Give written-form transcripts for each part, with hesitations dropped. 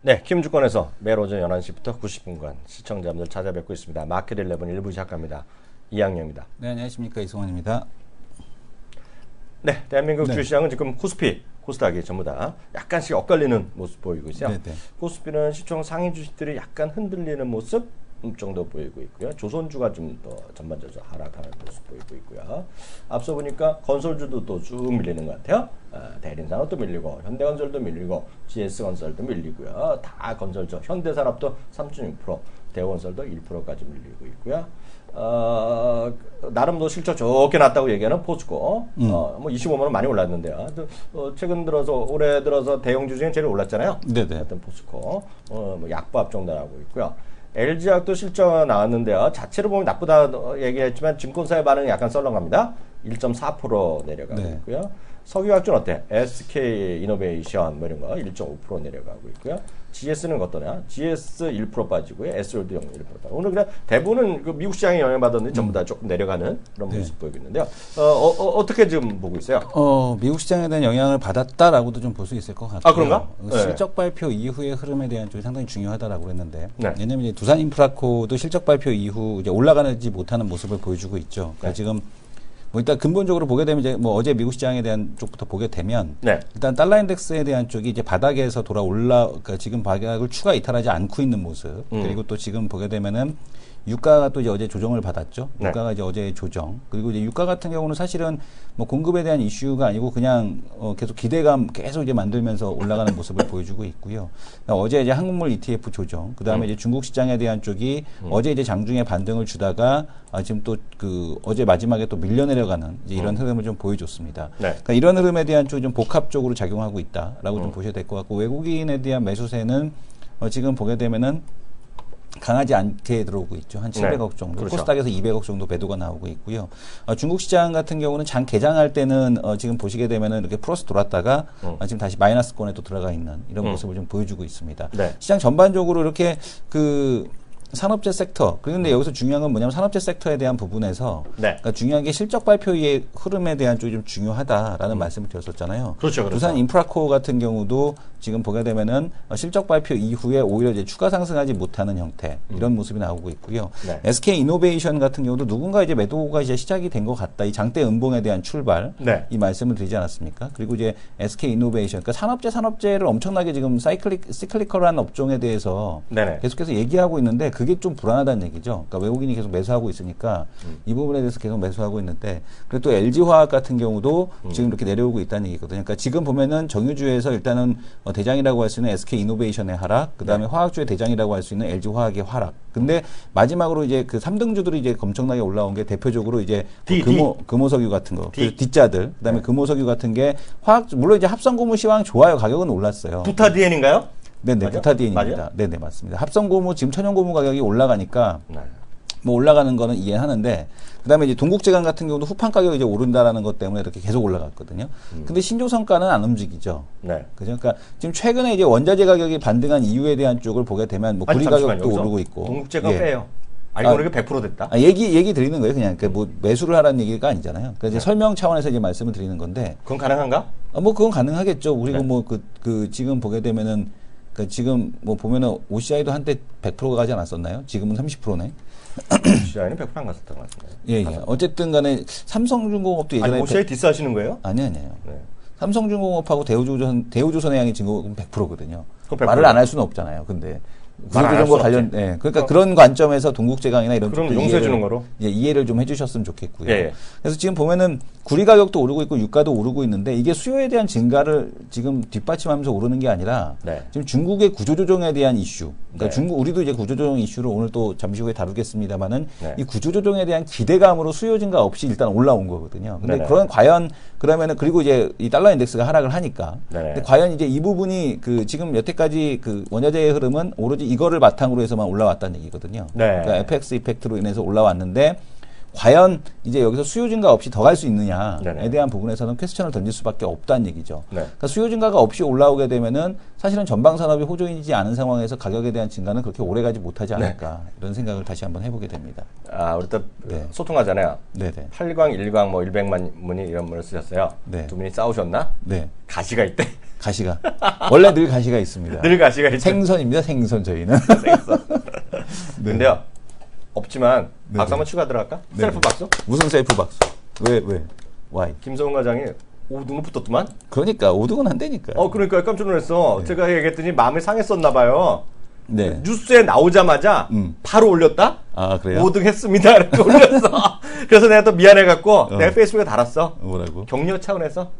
네, 김주권에서 매일 오전 11시부터 90분간 시청자분들 찾아뵙고 있습니다. 마켓 11 1부 시작합니다. 이항영입니다. 네, 안녕하십니까. 이승원입니다. 네, 대한민국 주시장은 지금 코스피, 코스닥이 전부 다 약간씩 엇갈리는 모습 보이고 있어요. 네네. 코스피는 시총 상위 주식들이 약간 흔들리는 모습 정도 보이고 있고요. 조선주가 좀 더 전반적으로 하락하는 모습 보이고 있고요. 앞서 보니까 건설주도 또 쭉 밀리는 것 같아요. 대림산업도 밀리고 현대건설도 밀리고 GS건설도 밀리고요. 다 건설주, 현대산업도 3.6%, 대우건설도 1%까지 밀리고 있고요. 나름 더 실적 좋게 났다고 얘기하는 포스코, 뭐 25만 원 많이 올랐는데요. 최근 들어서 올해 들어서 대형주 중에 제일 올랐잖아요. 네네. 하여튼 포스코, 뭐 약보합 정도 나오고 있고요. LG화학도 실적 나왔는데요. 자체로 보면 나쁘다 얘기했지만 증권사의 반응이 약간 썰렁합니다. 1.4% 내려가고 네. 있고요. 석유화학주는 어때? SK 이노베이션 뭐 이런 거 1.5% 내려가고 있고요. GS는 어떠냐? GS 1% 빠지고요. SOL도 1% 빠지고. 오늘 그냥 대부분은 그 미국 시장에 영향받았는데 전부 다 조금 내려가는 그런 네. 모습 보이고 있는데요. 어떻게 지금 보고 있어요? 미국 시장에 대한 영향을 받았다라고도 좀 볼 수 있을 것 같고요. 아, 그런가? 실적 발표 이후의 흐름에 대한 쪽이 상당히 중요하다라고 했는데, 네. 왜냐하면 이제 두산 인프라코도 실적 발표 이후 이제 올라가지 못하는 모습을 보여주고 있죠. 그러니까 네. 지금 뭐 일단 근본적으로 보게 되면 이제 뭐 어제 미국 시장에 대한 쪽부터 보게 되면 네. 일단 달러 인덱스에 대한 쪽이 이제 바닥에서 그러니까 지금 바닥을 추가 이탈하지 않고 있는 모습, 그리고 또 지금 보게 되면은 유가가 또 이제 어제 조정을 받았죠. 네. 유가가 이제 어제 조정. 그리고 이제 유가 같은 경우는 사실은 뭐 공급에 대한 이슈가 아니고 그냥 계속 기대감 계속 이제 만들면서 올라가는 모습을 보여주고 있고요. 그러니까 어제 이제 한국물 ETF 조정, 그 다음에 이제 중국 시장에 대한 쪽이 어제 이제 장중에 반등을 주다가 지금 또 그 어제 마지막에 또 밀려 내려가는 이제 이런 흐름을 좀 보여줬습니다. 네. 그러니까 이런 흐름에 대한 쪽이 좀 복합적으로 작용하고 있다라고 좀 보셔야 될 것 같고, 외국인에 대한 매수세는 지금 보게 되면은 강하지 않게 들어오고 있죠. 한 700억 정도. 그렇죠. 코스닥에서 200억 정도 매도가 나오고 있고요. 중국 시장 같은 경우는 장 개장할 때는 지금 보시게 되면은 이렇게 플러스 돌았다가 지금 다시 마이너스권에 또 들어가 있는 이런 모습을 좀 보여주고 있습니다. 네. 시장 전반적으로 이렇게 그 산업재 섹터, 그런데 여기서 중요한 건 뭐냐면 산업재 섹터에 대한 부분에서 네. 그러니까 중요한 게 실적 발표의 흐름에 대한 쪽이 좀 중요하다라는 말씀을 드렸었잖아요. 그렇죠, 그렇죠. 두산 인프라코 같은 경우도 지금 보게 되면은 실적 발표 이후에 오히려 이제 추가 상승하지 못하는 형태 이런 모습이 나오고 있고요. 네. SK 이노베이션 같은 경우도 누군가 이제 매도가 이제 시작이 된 것 같다. 이 장대 음봉에 대한 출발 네. 이 말씀을 드리지 않았습니까? 그리고 이제 SK 이노베이션, 그러니까 산업재를 엄청나게 지금 시클리컬한 업종에 대해서 네네. 계속해서 얘기하고 있는데 그게 좀 불안하다는 얘기죠. 그러니까 외국인이 계속 매수하고 있으니까 이 부분에 대해서 계속 매수하고 있는데, 그리고 또 LG화학 같은 경우도 지금 이렇게 내려오고 있다는 얘기거든요. 그러니까 지금 보면은 정유주에서 일단은 대장이라고 할 수 있는 SK 이노베이션의 하락, 그다음에 화학주의 대장이라고 할 수 있는 LG화학의 하락. 근데 마지막으로 이제 그 3등주들이 이제 엄청나게 올라온 게 대표적으로 이제 금호석유 같은 거, 그 D자들, 그다음에 금호석유 같은 게 물론 이제 합성고무 시황 좋아요. 가격은 올랐어요. 부타디엔인가요? 네네, 부타디엔입니다. 맞아요? 네네, 맞습니다. 합성고무, 지금 천연고무 가격이 올라가니까, 네. 뭐 올라가는 거는 이해하는데, 그 다음에 이제 동국제강 같은 경우도 후판 가격이 이제 오른다라는 것 때문에 이렇게 계속 올라갔거든요. 근데 신조성가는 안 움직이죠. 네. 그죠? 그러니까 지금 최근에 이제 원자재 가격이 반등한 이유에 대한 쪽을 보게 되면 뭐 구리 가격도 오르고 있고. 동국제가 예. 빼요. 알고 보니까 100% 됐다. 얘기 드리는 거예요. 그냥 뭐 매수를 하라는 얘기가 아니잖아요. 그러니까 이제 설명 차원에서 이제 말씀을 드리는 건데. 그건 가능한가? 뭐 그건 가능하겠죠. 그리고 네. 뭐 지금 보게 되면은, 그러니까 지금 뭐 보면은 OCI도 한때 100%가 가지 않았었나요? 지금은 30%네. 시장에는 100%안 갔었던 것 같은데. 예. 어쨌든 간에 삼성중공업도 예전에 아니, 오시아이 디스하시는 거예요? 아니에요. 네. 삼성중공업하고 대우조선의 양이 지금 100%거든요. 그럼 100%. 말을 안 할 수는 없잖아요. 근데 말안할 구조조정과 수 관련, 없지. 예. 그러니까 그런 관점에서 동국제강이나 이런 그럼 쪽도 용서해 주는 거로? 이해를 좀 해주셨으면 좋겠고요. 예. 그래서 지금 보면은 구리 가격도 오르고 있고 유가도 오르고 있는데 이게 수요에 대한 증가를 지금 뒷받침하면서 오르는 게 아니라 네. 지금 중국의 구조조정에 대한 이슈. 그러니까 네. 우리도 이제 구조조정 이슈를 오늘 또 잠시 후에 다루겠습니다만은 네. 이 구조조정에 대한 기대감으로 수요 증가 없이 일단 올라온 거거든요. 근데 네네. 그러면은 그리고 이제 이 달러 인덱스가 하락을 하니까. 네네. 근데 과연 이제 이 부분이 지금 여태까지 원자재의 흐름은 오로지 이거를 바탕으로 해서만 올라왔다는 얘기거든요. 네. 그러니까 FX 이펙트로 인해서 올라왔는데 과연 이제 여기서 수요 증가 없이 더 갈 수 있느냐에 네네. 대한 부분에서는 퀘스천을 던질 수밖에 없다는 얘기죠. 네. 그러니까 수요 증가가 없이 올라오게 되면은 사실은 전방 산업이 호조이지 않은 상황에서 가격에 대한 증가는 그렇게 오래가지 못하지 않을까 이런 생각을 다시 한번 해보게 됩니다. 아, 우리 또 네. 소통하잖아요. 네네. 8광, 1광 뭐 100만 문의 이런 분을 쓰셨어요. 네. 두 분이 싸우셨나? 네. 가시가 있대. 가시가 원래 늘 가시가 있습니다. 늘 가시가 있대. 생선입니다. 생선 저희는. 네. 근데요. 없지만 네네. 박수 한번 추가 들어갈까? 네네. 셀프 박수? 무슨 셀프 박수? 왜? Why? 김성훈 과장이 5등은 붙었더만? 그러니까 5등은 안 되니까. 그러니까 깜짝 놀랐어. 네. 제가 얘기했더니 마음이 상했었나 봐요. 네. 뉴스에 나오자마자 바로 올렸다? 아 그래요? 5등 했습니다. 이렇게 올렸어. 그래서 내가 또 미안해갖고 내가 페이스북에 달았어. 뭐라고? 격려 차원에서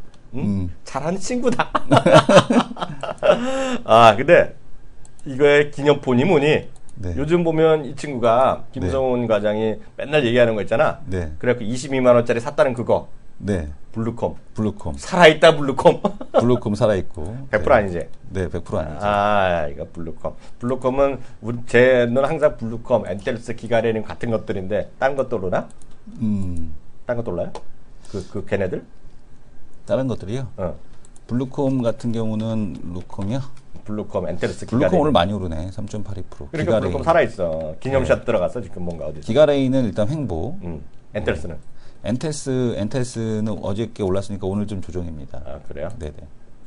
잘하는 친구다. 아 근데 이거의 기념폰이 뭐니? 네. 요즘 보면 이 친구가 김성훈 과장이 맨날 얘기하는 거 있잖아. 네. 그래갖고 22만 원짜리 샀다는 그거. 네. 블루콤. 블루콤. 살아있다 블루콤. 블루콤 살아있고. 100% 아니지? 네, 100% 아니죠. 아, 이거 블루콤. 블루콤은 쟤는 항상 블루콤, 엔텔스, 기가레닌 같은 것들인데 딴 것도 오르나? 딴 것도 올라요? 그 걔네들? 다른 것들이요? 블루콤 같은 경우는 루콤이요? 블루콤, 엔텔스, 기가레닌. 블루콤 오늘 많이 오르네. 3.82%. 그러니까 블루콤 살아있어. 기념샷 들어갔어 지금 뭔가 어디? 기가레인은 일단 횡보. 엔텔스는? 엔텔스는 어저께 올랐으니까 오늘 좀 조정입니다. 아 그래요? 네네.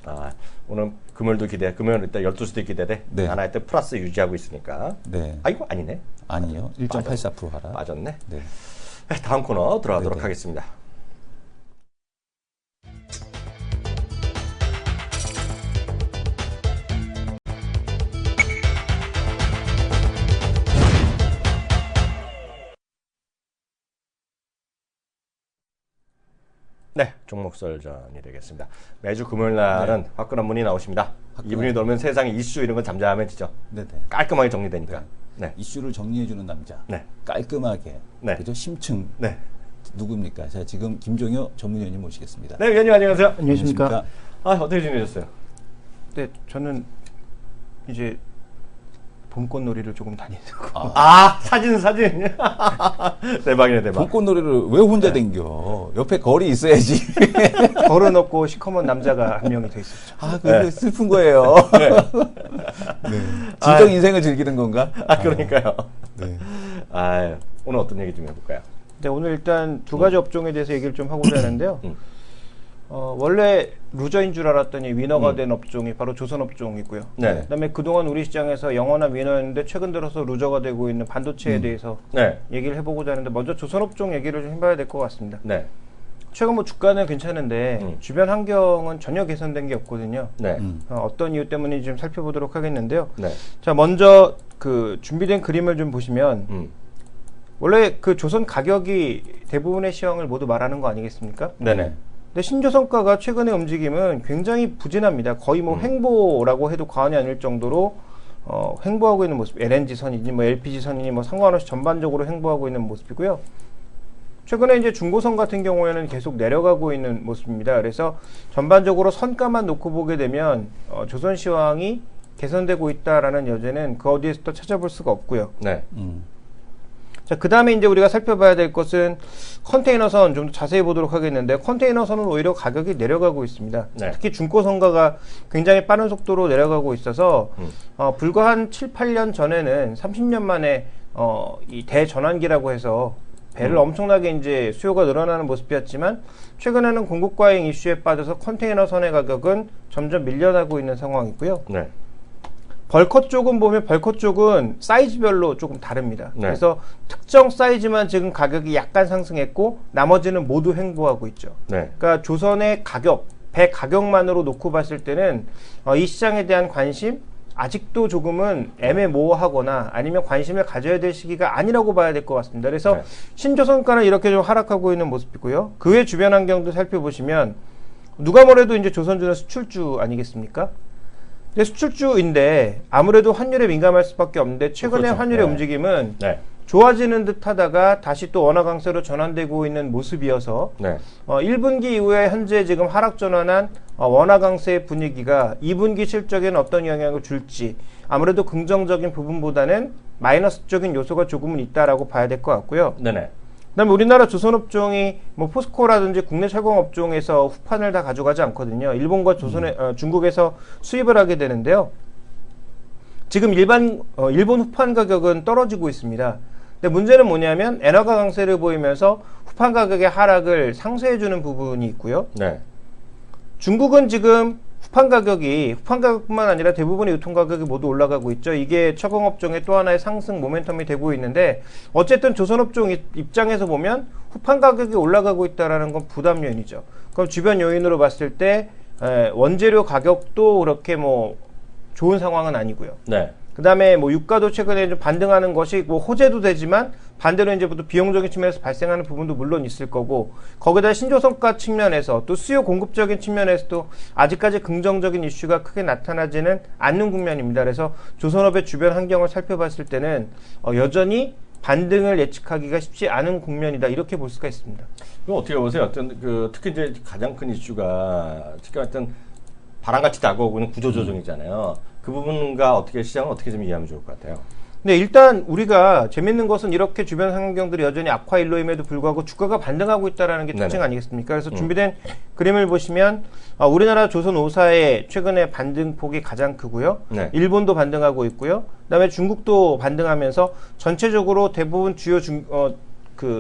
아 오늘 금요일도 기대. 금요일 일단 12시도 기대돼. 네. 하나 때 플러스 유지하고 있으니까. 네. 아이고 아니네. 아니요. 1.84% 하라. 빠졌네. 네. 다음 코너 들어가도록 네네. 하겠습니다. 네, 종목설전이 되겠습니다. 매주 금요일 날은 화끈한 분이 나오십니다. 이분이 놀면 세상에 이슈 이런 건 잠잠해지죠. 네네. 깔끔하게 정리되니까. 네. 이슈를 정리해주는 남자. 네. 깔끔하게. 네. 그죠? 심층. 네. 누굽니까? 자, 지금 김종효 전문위원님 모시겠습니다. 네, 위원님 안녕하세요. 안녕하십니까. 아, 어떻게 지내셨어요? 네, 저는 이제 봄꽃놀이를 조금 다니고 아, 사진. 대박이네, 대박. 벚꽃놀이를 왜 혼자 댕겨? 옆에 거리 있어야지. 걸어놓고 시커먼 남자가 한 명이 더 있었죠. 아, 그게 슬픈 거예요. 네. 진정 인생을 즐기는 건가? 아, 그러니까요. 네. 아, 오늘 어떤 얘기 좀 해볼까요? 네, 오늘 일단 두 가지 업종에 대해서 얘기를 좀 하고자 하는데요. 원래 루저인 줄 알았더니 위너가 된 업종이 바로 조선업종이고요. 네. 그다음에 그동안 우리 시장에서 영원한 위너였는데 최근 들어서 루저가 되고 있는 반도체에 대해서 네. 얘기를 해보고자 하는데 먼저 조선업종 얘기를 좀 해봐야 될 것 같습니다. 네. 최근 뭐 주가는 괜찮은데 주변 환경은 전혀 개선된 게 없거든요. 네. 어떤 이유 때문인지 좀 살펴보도록 하겠는데요. 네. 자, 먼저 그 준비된 그림을 좀 보시면 원래 그 조선 가격이 대부분의 시황을 모두 말하는 거 아니겠습니까? 네네. 근데 신조선가가 최근의 움직임은 굉장히 부진합니다. 거의 뭐 횡보라고 해도 과언이 아닐 정도로 횡보하고 있는 모습. LNG 선이니 뭐 LPG 선이니 뭐 상관없이 전반적으로 횡보하고 있는 모습이고요. 최근에 이제 중고선 같은 경우에는 계속 내려가고 있는 모습입니다. 그래서 전반적으로 선가만 놓고 보게 되면 조선 시황이 개선되고 있다라는 여제는 그 어디에서 또 찾아볼 수가 없고요. 네. 자, 그 다음에 이제 우리가 살펴봐야 될 것은 컨테이너선 좀 더 자세히 보도록 하겠는데, 컨테이너선은 오히려 가격이 내려가고 있습니다. 네. 특히 중고선가가 굉장히 빠른 속도로 내려가고 있어서 불과 한 7, 8년 전에는 30년 만에 이 대전환기라고 해서 배를 엄청나게 이제 수요가 늘어나는 모습이었지만, 최근에는 공급 과잉 이슈에 빠져서 컨테이너선의 가격은 점점 밀려나고 있는 상황이고요. 네. 벌컷 쪽은 보면 벌컷 쪽은 사이즈별로 조금 다릅니다. 네. 그래서 특정 사이즈만 지금 가격이 약간 상승했고 나머지는 모두 횡보하고 있죠. 네. 그러니까 조선의 가격, 배 가격만으로 놓고 봤을 때는 이 시장에 대한 관심 아직도 조금은 애매모호하거나 아니면 관심을 가져야 될 시기가 아니라고 봐야 될 것 같습니다. 그래서 네. 신조선가는 이렇게 좀 하락하고 있는 모습이고요. 그 외 주변 환경도 살펴보시면 누가 뭐래도 이제 조선주는 수출주 아니겠습니까? 근데 수출주인데 아무래도 환율에 민감할 수밖에 없는데 최근에 그렇죠. 환율의 네. 움직임은 네. 좋아지는 듯 하다가 다시 또 원화 강세로 전환되고 있는 모습이어서 네. 1분기 이후에 현재 지금 하락 전환한 원화 강세의 분위기가 2분기 실적에는 어떤 영향을 줄지 아무래도 긍정적인 부분보다는 마이너스적인 요소가 조금은 있다라고 봐야 될 것 같고요. 네네. 그다음에 우리나라 조선업종이 뭐 포스코라든지 국내 철강업종에서 후판을 다 가져가지 않거든요. 일본과 중국에서 수입을 하게 되는데요. 지금 일본 후판 가격은 떨어지고 있습니다. 근데 문제는 뭐냐면 엔화가 강세를 보이면서 후판 가격의 하락을 상쇄해주는 부분이 있고요. 네. 중국은 지금 후판 가격뿐만 아니라 대부분의 유통 가격이 모두 올라가고 있죠. 이게 철강업종의 또 하나의 상승 모멘텀이 되고 있는데 어쨌든 조선업종 입장에서 보면 후판 가격이 올라가고 있다는 건 부담 요인이죠. 그럼 주변 요인으로 봤을 때 원재료 가격도 그렇게 뭐 좋은 상황은 아니고요. 네. 그 다음에 뭐 유가도 최근에 좀 반등하는 것이 뭐 호재도 되지만 반대로 이제 또 비용적인 측면에서 발생하는 부분도 물론 있을 거고 거기다 신조성가 측면에서 또 수요 공급적인 측면에서도 아직까지 긍정적인 이슈가 크게 나타나지는 않는 국면입니다. 그래서 조선업의 주변 환경을 살펴봤을 때는 여전히 반등을 예측하기가 쉽지 않은 국면이다 이렇게 볼 수가 있습니다. 그럼 어떻게 보세요? 특히 이제 가장 큰 이슈가 특히 어떤 바람같이 다가오고 있는 구조조정이잖아요. 그 부분과 어떻게 시장을 어떻게 좀 이해하면 좋을 것 같아요. 네, 일단 우리가 재밌는 것은 이렇게 주변 환경들이 여전히 악화일로임에도 불구하고 주가가 반등하고 있다는 게 특징 네네. 아니겠습니까? 그래서 준비된 그림을 보시면 우리나라 조선 5사의 최근에 반등폭이 가장 크고요. 네. 일본도 반등하고 있고요. 그다음에 중국도 반등하면서 전체적으로 대부분 주요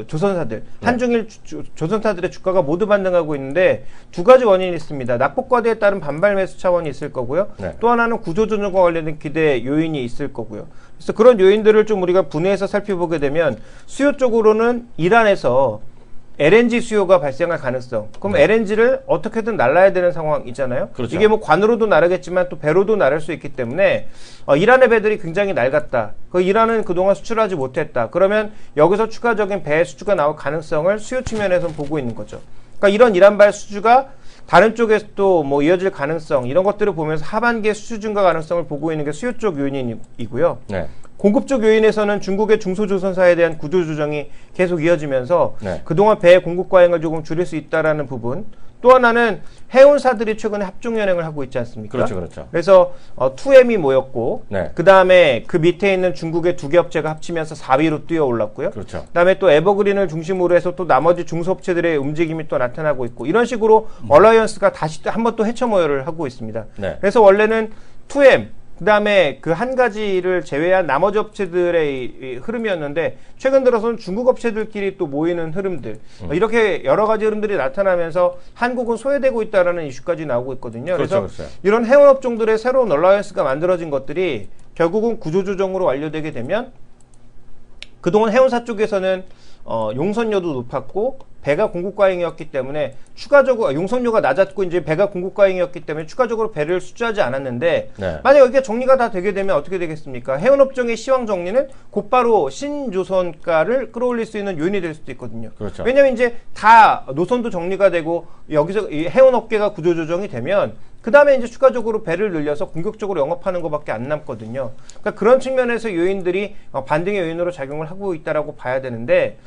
조선사들, 한중일 조선사들의 주가가 모두 반등하고 있는데 두 가지 원인이 있습니다. 낙폭과대에 따른 반발 매수 차원이 있을 거고요. 네. 또 하나는 구조조정과 관련된 기대 요인이 있을 거고요. 그래서 그런 요인들을 좀 우리가 분해해서 살펴보게 되면 수요 쪽으로는 이란에서 LNG 수요가 발생할 가능성. 그럼 LNG를 어떻게든 날라야 되는 상황이잖아요. 그렇죠. 이게 뭐 관으로도 나르겠지만 또 배로도 나를 수 있기 때문에 이란의 배들이 굉장히 낡았다. 이란은 그동안 수출하지 못했다. 그러면 여기서 추가적인 배 수주가 나올 가능성을 수요 측면에서 보고 있는 거죠. 그러니까 이런 이란발 수주가 다른 쪽에서 또 뭐 이어질 가능성 이런 것들을 보면서 하반기에 수주 증가 가능성을 보고 있는 게 수요 쪽 요인이고요. 네. 공급 쪽 요인에서는 중국의 중소조선사에 대한 구조조정이 계속 이어지면서 네. 그동안 배 공급 과잉을 조금 줄일 수 있다라는 부분. 또 하나는 해운사들이 최근에 합종연행을 하고 있지 않습니까? 그렇죠, 그렇죠. 그래서 2M이 모였고 네. 그 다음에 그 밑에 있는 중국의 두 개 업체가 합치면서 4위로 뛰어 올랐고요. 그렇죠. 그 다음에 또 에버그린을 중심으로 해서 또 나머지 중소업체들의 움직임이 또 나타나고 있고 이런 식으로 얼라이언스가 다시 한 번 또 해처모여를 하고 있습니다. 네. 그래서 원래는 2M 그 다음에 그 한 가지를 제외한 나머지 업체들의 이 흐름이었는데 최근 들어서는 중국 업체들끼리 또 모이는 흐름들 이렇게 여러 가지 흐름들이 나타나면서 한국은 소외되고 있다라는 이슈까지 나오고 있거든요. 그렇죠, 그래서 그렇죠. 이런 해운업종들의 새로운 얼라이언스가 만들어진 것들이 결국은 구조조정으로 완료되게 되면 그동안 해운사 쪽에서는 용선료도 높았고 배가 공급 과잉이었기 때문에 추가적으로 용선료가 낮았고 이제 배가 공급 과잉이었기 때문에 추가적으로 배를 수주하지 않았는데 네. 만약 이게 정리가 다 되게 되면 어떻게 되겠습니까? 해운업종의 시황 정리는 곧바로 신조선가를 끌어올릴 수 있는 요인이 될 수도 있거든요. 그렇죠. 왜냐하면 이제 다 노선도 정리가 되고 여기서 이 해운업계가 구조조정이 되면 그 다음에 이제 추가적으로 배를 늘려서 공격적으로 영업하는 것밖에 안 남거든요. 그러니까 그런 측면에서 요인들이 반등의 요인으로 작용을 하고 있다라고 봐야 되는데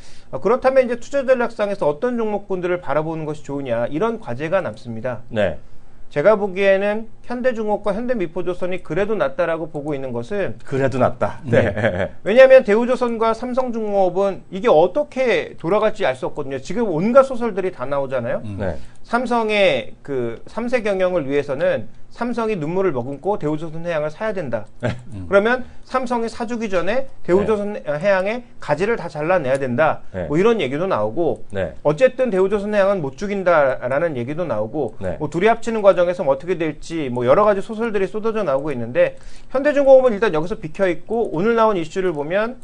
그렇다면 이제 투자 전략상에서 어떤 종목군들을 바라보는 것이 좋으냐 이런 과제가 남습니다. 네. 제가 보기에는 현대중공업과 현대미포조선이 그래도 낫다라고 보고 있는 것은 그래도 낫다. 네. 왜냐하면 대우조선과 삼성중공업은 이게 어떻게 돌아갈지 알 수 없거든요. 지금 온갖 소설들이 다 나오잖아요. 네. 삼성의 그 3세 경영을 위해서는 삼성이 눈물을 머금고 대우조선 해양을 사야 된다. 그러면 삼성이 사주기 전에 대우조선 해양의 가지를 다 잘라내야 된다. 네. 뭐 이런 얘기도 나오고 네. 어쨌든 대우조선 해양은 못 죽인다라는 얘기도 나오고 네. 뭐 둘이 합치는 과정에서 뭐 어떻게 될지 뭐 여러 가지 소설들이 쏟아져 나오고 있는데 현대중공업은 일단 여기서 비켜 있고 오늘 나온 이슈를 보면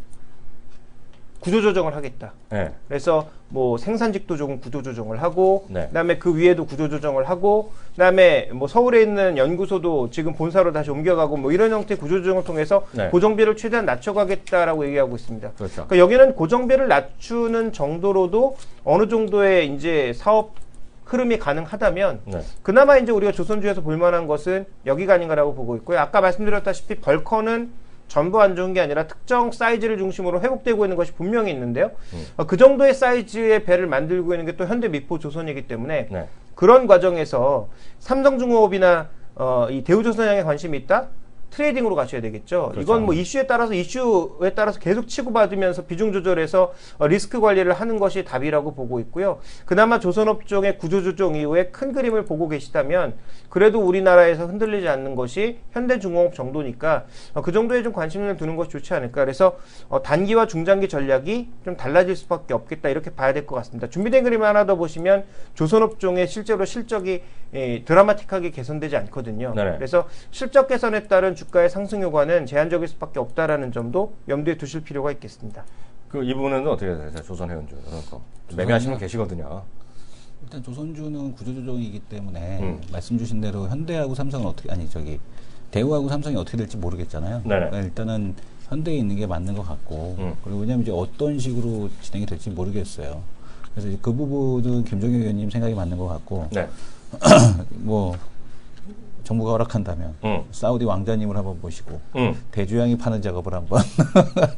구조조정을 하겠다. 네. 그래서 뭐 생산직도 조금 구조조정을 하고 네. 그다음에 그 위에도 구조조정을 하고 그다음에 뭐 서울에 있는 연구소도 지금 본사로 다시 옮겨가고 뭐 이런 형태의 구조조정을 통해서 네. 고정비를 최대한 낮춰가겠다라고 얘기하고 있습니다. 그렇죠. 그러니까 여기는 고정비를 낮추는 정도로도 어느 정도의 이제 사업 흐름이 가능하다면 네. 그나마 이제 우리가 조선주에서 볼만한 것은 여기가 아닌가라고 보고 있고요. 아까 말씀드렸다시피 벌커는 전부 안 좋은 게 아니라 특정 사이즈를 중심으로 회복되고 있는 것이 분명히 있는데요. 그 정도의 사이즈의 배를 만들고 있는 게 또 현대미포조선이기 때문에 네. 그런 과정에서 삼성중공업이나 이 대우조선양에 관심이 있다? 트레이딩으로 가셔야 되겠죠. 그렇죠. 이건 뭐 이슈에 따라서 계속 치고받으면서 비중 조절해서 리스크 관리를 하는 것이 답이라고 보고 있고요. 그나마 조선업종의 구조조정 이후에 큰 그림을 보고 계시다면 그래도 우리나라에서 흔들리지 않는 것이 현대중공업 정도니까 그 정도에 좀 관심을 두는 것이 좋지 않을까. 그래서 단기와 중장기 전략이 좀 달라질 수밖에 없겠다 이렇게 봐야 될 것 같습니다. 준비된 그림 하나 더 보시면 조선업종의 실제로 실적이 드라마틱하게 개선되지 않거든요. 네네. 그래서 실적 개선에 따른 주가의 상승 효과는 제한적일 수밖에 없다라는 점도 염두에 두실 필요가 있겠습니다. 이 부분은 어떻게 되세요? 조선해운주 그런 거 매매하시는 분 계시거든요. 일단 조선주는 구조조정이기 때문에 말씀 주신 대로 현대하고 삼성은 어떻게 대우하고 삼성이 어떻게 될지 모르겠잖아요. 네네. 그러니까 일단은 현대에 있는 게 맞는 것 같고 그리고 왜냐하면 이제 어떤 식으로 진행이 될지 모르겠어요. 그래서 이제 그 부분은 김종혁 의원님 생각이 맞는 것 같고 네. 뭐 정부가 허락한다면 사우디 왕자님을 한번 모시고 대주양이 파는 작업을 한번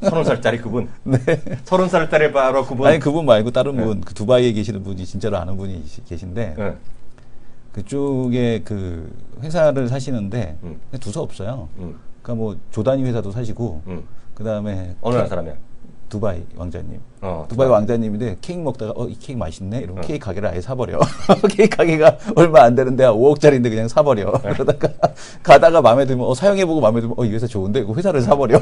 30살짜리 그분. 네. 30살짜리 바로 그분. 아니 그분 말고 다른 분, 그 두바이에 계시는 분이 진짜로 아는 분이 계신데 네. 그쪽에 그 회사를 사시는데 두서 없어요. 그러니까 뭐 조단위 회사도 사시고 그 다음에 어느 나라 사람이야? 두바이 왕자님. 두바이 두바이 왕자님인데 케이크 먹다가 이 케이크 맛있네 이러면 케이크 가게를 아예 사버려. 케이크 가게가 얼마 안 되는데 5억짜리인데 그냥 사버려. 그러다가 가다가 마음에 들면 사용해보고 마음에 들면 이 회사 좋은데 그 회사를 사버려.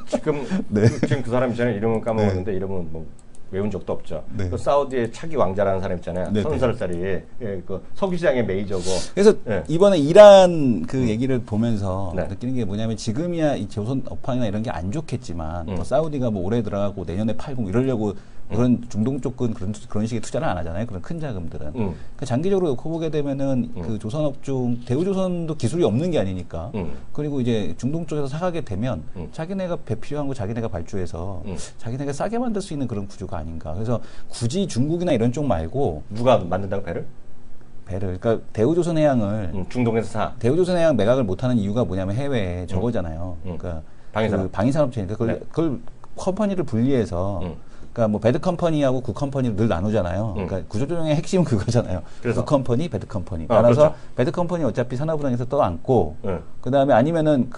지금 네. 지금 그 사람 있잖아요. 이름은 까먹었는데 이름은 뭐 외운 적도 없죠. 네. 그 사우디의 차기 왕자라는 사람 있잖아요. 네, 30살짜리 그 석유 시장의 메이저고. 그래서 네. 이번에 이란 그 얘기를 보면서 네. 느끼는 게 뭐냐면 지금이야 이 조선 업황이나 이런 게 안 좋겠지만 뭐 사우디가 뭐 올해 들어가고 내년에 팔고 이러려고 그런 중동 쪽은 그런 식의 투자를 안 하잖아요. 그런 큰 자금들은. 그러니까 장기적으로 놓고 보게 되면은 그 조선업종 대우조선도 기술이 없는 게 아니니까. 그리고 이제 중동 쪽에서 사가게 되면 자기네가 배필요한 거 자기네가 발주해서 자기네가 싸게 만들 수 있는 그런 구조가 아닌가. 그래서 굳이 중국이나 이런 쪽 말고 누가 만든다고 배를? 그러니까 대우조선해양을 중동에서 사. 대우조선해양 매각을 못하는 이유가 뭐냐면 해외에 저거잖아요. 그러니까 방위산업. 그 방위산업체니까 그걸 컴퍼니를 분리해서 그러니까 뭐 배드 컴퍼니하고 굿 컴퍼니를 늘 나누잖아요. 그러니까 구조조정의 핵심은 그거잖아요. 그래서? 굿 컴퍼니, 배드 컴퍼니. 그렇죠. 따라서 배드 컴퍼니 어차피 산업은행에서 떠안고 그다음에 아니면은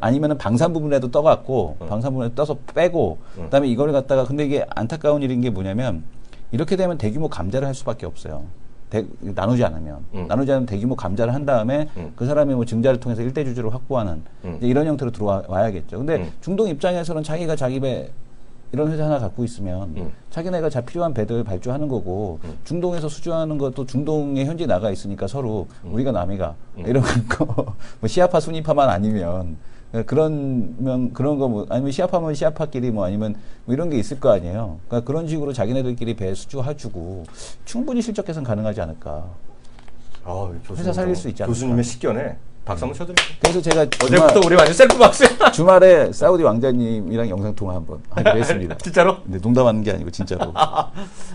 아니면은 방산 부분에도 떠갖고 방산 부분에 떠서 빼고 그다음에 이걸 갖다가 근데 이게 안타까운 일인 게 뭐냐면 이렇게 되면 대규모 감자를 할 수밖에 없어요. 나누지 않으면 대규모 감자를 한 다음에 그 사람이 뭐 증자를 통해서 일대 주주를 확보하는 이제 이런 형태로 들어와야겠죠. 근데 중동 입장에서는 자기가 자기 배 이런 회사 하나 갖고 있으면 자기네가 필요한 배들 발주하는 거고 중동에서 수주하는 것도 중동에 현지 나가 있으니까 서로 우리가 남이가 이런 거 뭐 시아파 순위파만 아니면 그런 거 뭐 아니면 시아파면 시아파끼리 뭐 아니면 뭐 이런 게 있을 거 아니에요. 그러니까 그런 식으로 자기네들끼리 배 수주해주고 충분히 실적 개선 가능하지 않을까. 회사 살릴 수 있지 않을까. 교수님의 식견에 박수 한번 쳐드릴게요. 그래서 제가 어제부터 우리 완전 셀프 박수야. 주말에 사우디 왕자님이랑 영상 통화 한번 하기로 했습니다. 진짜로? 근데 농담하는 게 아니고 진짜로.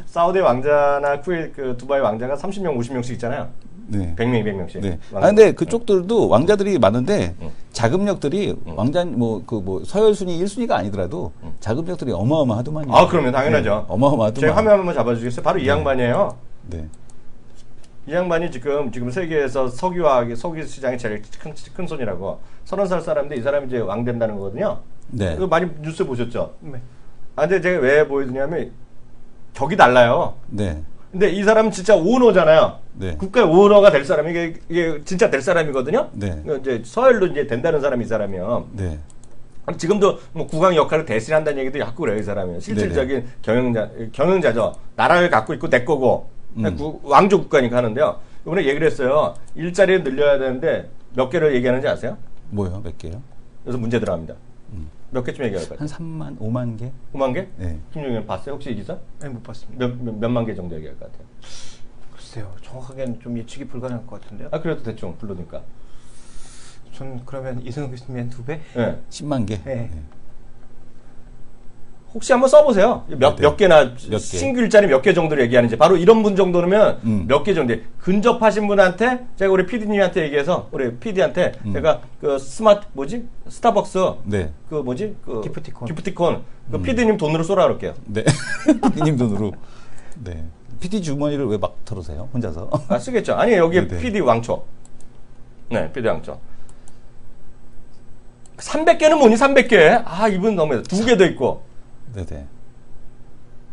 사우디 왕자나 그 두바이 왕자가 30명, 50명씩 있잖아요. 네. 100명, 200명씩. 네. 근데 그쪽들도 왕자들이 많은데 자금력들이 서열순위 1순위가 아니더라도 자금력들이 어마어마하더만요. 그러면 당연하죠. 네. 어마어마하더만. 제 화면 한번 잡아주시겠어요? 바로 이 양반이에요. 네. 이 양반이 지금 세계에서 석유 시장이 제일 큰 손이라고. 30살 사람인데 이 사람이 이제 왕 된다는 거거든요. 네. 그거 많이 뉴스 보셨죠? 네. 근데 제가 왜 보여드냐면 격이 달라요. 네. 근데 이 사람은 진짜 오너잖아요. 네. 국가의 오너가 될 사람이 이게 진짜 될 사람이거든요. 네. 이제 서열로 이제 된다는 사람이 이 사람이요. 네. 지금도 뭐 국왕 역할을 대신한다는 얘기도 자꾸 그래요, 이 사람이. 실질적인 경영자죠. 나라를 갖고 있고 내 거고 왕조 국가니까 하는데요. 이번에 얘기를 했어요. 일자리를 늘려야 되는데 몇 개를 얘기하는지 아세요? 뭐요? 몇 개요? 그래서 문제 들어갑니다. 몇 개쯤 얘기할까요? 한 3만, 5만 개? 5만 개? 네. 김종현 봤어요? 혹시 이 기사? 네, 못 봤습니다. 몇만 개 정도 얘기할 것 같아요. 글쎄요. 정확하게는 좀 예측이 불가능할 것 같은데요. 그래도 대충 불러니까. 전 그러면 이승우 교수님이 한 2배? 네. 10만 개? 네. 혹시 한번 써보세요. 몇 개나 몇 개. 신규 일자리 몇 개 정도를 얘기하는지. 바로 이런 분 정도면 몇 개 정도. 근접하신 분한테 제가 우리 PD님한테 얘기해서 우리 PD한테 제가 그 스타벅스 네. 기프티콘 그 PD님 돈으로 쏘라 그럴게요. 네. PD님 돈으로. 네. PD 주머니를 왜 막 털으세요? 혼자서? 쓰겠죠. 아니 여기 네네. PD 왕초. 네, PD 왕초. 300개는 뭐니 300개? 아 이분 너무 두 개 더 있고 네네.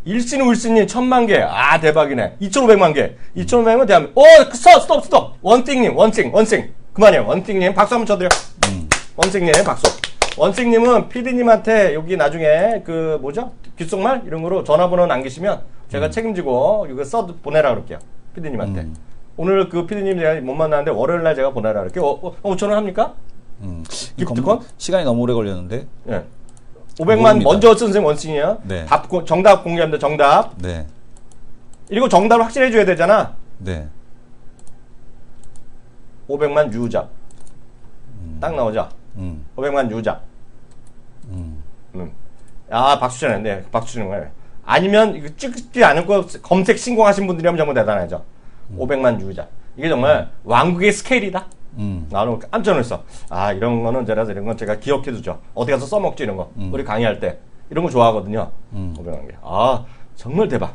일신 울신이 1000만 개. 아 대박이네. 2,500만 개. 2,500만 대한민국. 스톱. 원띵님 원띵. 그만해요. 원띵님 박수 한번 쳐드려. 원띵님 박수. 원띵님은 PD님한테 여기 나중에 그 뭐죠? 귓속말 이런 거로 전화번호 남기시면 제가 책임지고 이거 보내라 그럴게요. PD님한테. 오늘 그 PD님 제가 못 만나는데 월요일 날 제가 보내라 그럴게요. 5,000원 합니까? 기프트콘? 시간이 너무 오래 걸렸는데. 예. 500만 모릅니다. 먼저 선생님 원칙이에요. 네. 정답 공개합니다. 정답. 네. 이거 정답을 확실해 줘야 되잖아. 네. 500만 유자. 딱 나오죠. 500만 유자. 아 박수 쳐야 네, 박수 치는 거예요. 아니면 이거 찍지 않을 거 검색 신공하신 분들이라면 정말 대단하죠. 500만 유자. 이게 정말 왕국의 스케일이다. 나는 깜짝 놀랐어. 아 이런 거는 이런 건 제가 기억해두죠. 어디 가서 써먹죠 이런 거. 우리 강의할 때 이런 거 좋아하거든요. 500만 개. 아 정말 대박.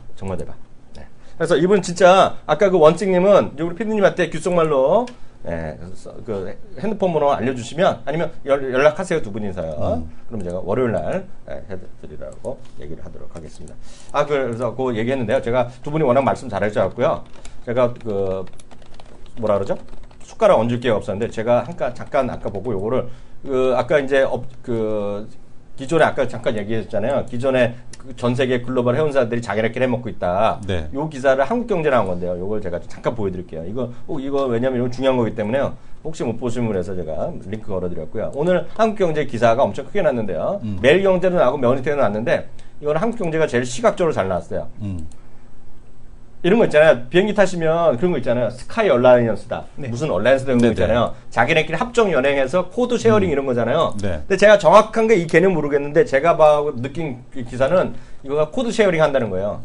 네. 그래서 이분 진짜 아까 그 원칙님은 우리 피디님한테 귓속말로 그 핸드폰 번호 알려주시면 아니면 연락하세요 두 분이서요. 그럼 제가 월요일 날 해드리라고 얘기를 하도록 하겠습니다. 아 그래서 그 얘기했는데요. 제가 두 분이 워낙 말씀 잘해주셨고요. 제가 그 뭐라 그러죠? 숟가락 얹을 기회가 없었는데 제가 잠깐 아까 보고 요거를 그 아까 이제 그 기존에 아까 잠깐 얘기했잖아요. 기존에 전 세계 글로벌 회원사들이 자기네끼리 해먹고 있다. 네. 요 기사를 한국경제 나온 건데요. 요걸 제가 잠깐 보여드릴게요. 이거 왜냐면 이건 중요한 거기 때문에요. 혹시 못 보시면 그래서 제가 링크 걸어드렸고요. 오늘 한국경제 기사가 엄청 크게 났는데요. 매일경제도 나오고 매니테도 났는데 이거는 한국경제가 제일 시각적으로 잘 나왔어요. 이런 거 있잖아요. 비행기 타시면 그런 거 있잖아요. 스카이 얼라이언스다. 네. 무슨 얼라이언스다 이런 거 있잖아요. 자기네끼리 합정 연행해서 코드 쉐어링 이런 거잖아요. 네. 근데 제가 정확한 게 이 개념 모르겠는데 제가 느낀 그 기사는 이거가 코드 쉐어링 한다는 거예요.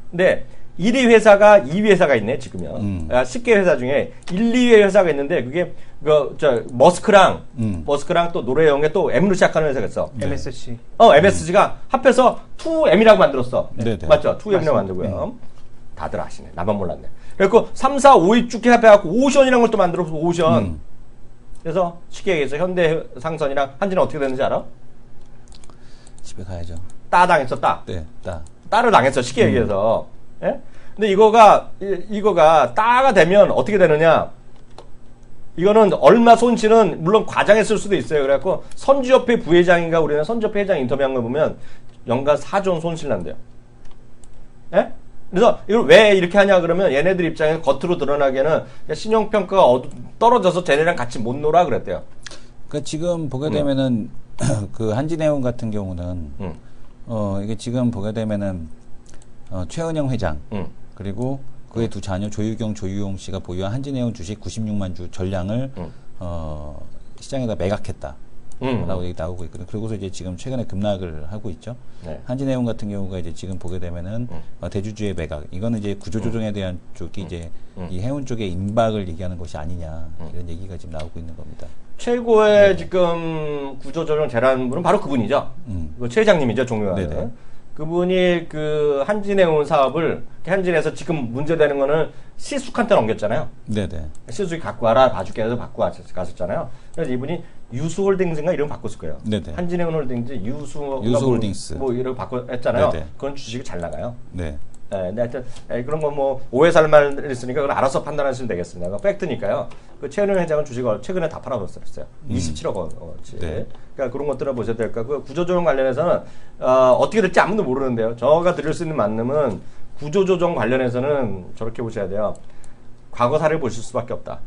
근데 1위 회사가 2위 회사가 있네 지금요. 10개 회사 중에 1, 2위 회사가 있는데 그게 머스크랑 또 노래영에 또 M로 시작하는 회사가 있어. MSC. MSG가 합해서 2M이라고 만들었어. 네, 네. 맞죠? 2M이라고 만들고요. 다들 아시네. 나만 몰랐네. 그래서 3, 4, 5위 쭉 합해갖고 오션이라는 걸 또 만들어서 오션. 그래서 쉽게 얘기해서 현대상선이랑 한진은 어떻게 됐는지 알아? 집에 가야죠. 따당했어, 따. 네. 따를 당했어, 쉽게 얘기해서. 예? 근데 이거가 따가 되면 어떻게 되느냐? 이거는 얼마 손실은 물론 과장했을 수도 있어요. 그래갖고 선주협회 부회장인가 우리는 선주협회 회장 인터뷰한 거 보면 연간 4조 원 손실 난대요. 예? 그래서 이걸 왜 이렇게 하냐 그러면 얘네들 입장에서 겉으로 드러나기에는 신용평가가 떨어져서 쟤네랑 같이 못 놀아 그랬대요. 그러니까 지금 보게 되면은 그 한진해운 같은 경우는 이게 지금 보게 되면은 최은영 회장 그리고 그의 두 자녀 조유경, 조유용 씨가 보유한 한진해운 주식 96만 주 전량을 시장에다 매각했다. 라고 얘기 나오고 있거든요. 그러고서 이제 지금 최근에 급락을 하고 있죠. 네. 한진해운 같은 경우가 이제 지금 보게 되면은 대주주의 매각, 이거는 이제 구조조정에 대한 쪽이 이제 이 해운 쪽의 임박을 얘기하는 것이 아니냐 이런 얘기가 지금 나오고 있는 겁니다. 최고의 지금 구조조정 잘하는 분은 바로 그분이죠. 그 최 회장님이죠, 종묘하는. 그분이 그 한진해운 사업을 한진에서 지금 문제되는 거는 시숙한테 넘겼잖아요. 네네. 시숙이 갖고 와라, 봐줄게 해서 갖고 갔었잖아요. 그래서 이분이 유수홀딩스인가 이런 거 바꿨을 거예요. 네네. 한진해운 홀딩스, 유수홀딩스. 뭐 이런 거 했잖아요. 네네. 그건 주식이 잘 나가요. 네. 근데 하여튼 그런 거 뭐 오해 살 말 있으니까 그건 알아서 판단하시면 되겠습니다. 그건 팩트니까요. 그 최은영 회장은 주식을 최근에 다 팔아버렸어요. 27억 원어치. 네. 그러니까 그런 것들을 보셔야 될 거고 그 구조조정 관련해서는 어떻게 될지 아무도 모르는데요. 저가 드릴 수 있는 만남은 구조조정 관련해서는 저렇게 보셔야 돼요. 과거사를 보실 수밖에 없다.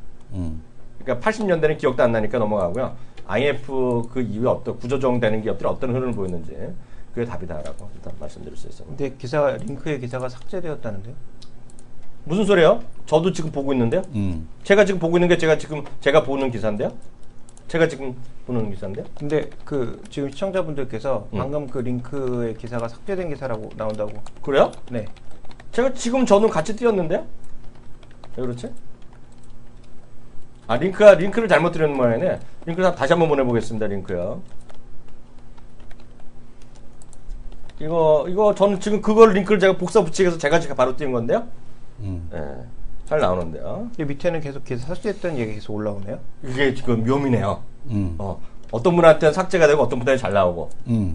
그러니까 80년대는 기억도 안 나니까 넘어가고요. IMF 그 이후에 어떤 구조조정되는 기업들이 어떤 흐름을 보였는지 그게 답이다라고 일단 말씀드릴 수 있습니다. 근데 링크의 기사가 삭제되었다는데요? 무슨 소리예요? 저도 지금 보고 있는데요. 제가 지금 보고 있는 게 제가 보는 기사인데요. 제가 지금 보는 기사인데요. 근데 그 지금 시청자분들께서 방금 그 링크의 기사가 삭제된 기사라고 나온다고. 그래요? 네. 제가 지금 저는 같이 띄웠는데요. 왜 그렇지? 링크를 잘못 드리는 모양이네. 링크를 다시 한번 보내보겠습니다. 링크요. 이거 저는 지금 그걸 링크를 제가 복사 붙이기 해서 제가 바로 띄운 건데요. 잘 나오는데요. 밑에는 계속 기사 삭제했다는 얘기 계속 올라오네요. 이게 지금 묘미네요. 어떤 분한테는 삭제가 되고 어떤 분한테는 잘 나오고. 네.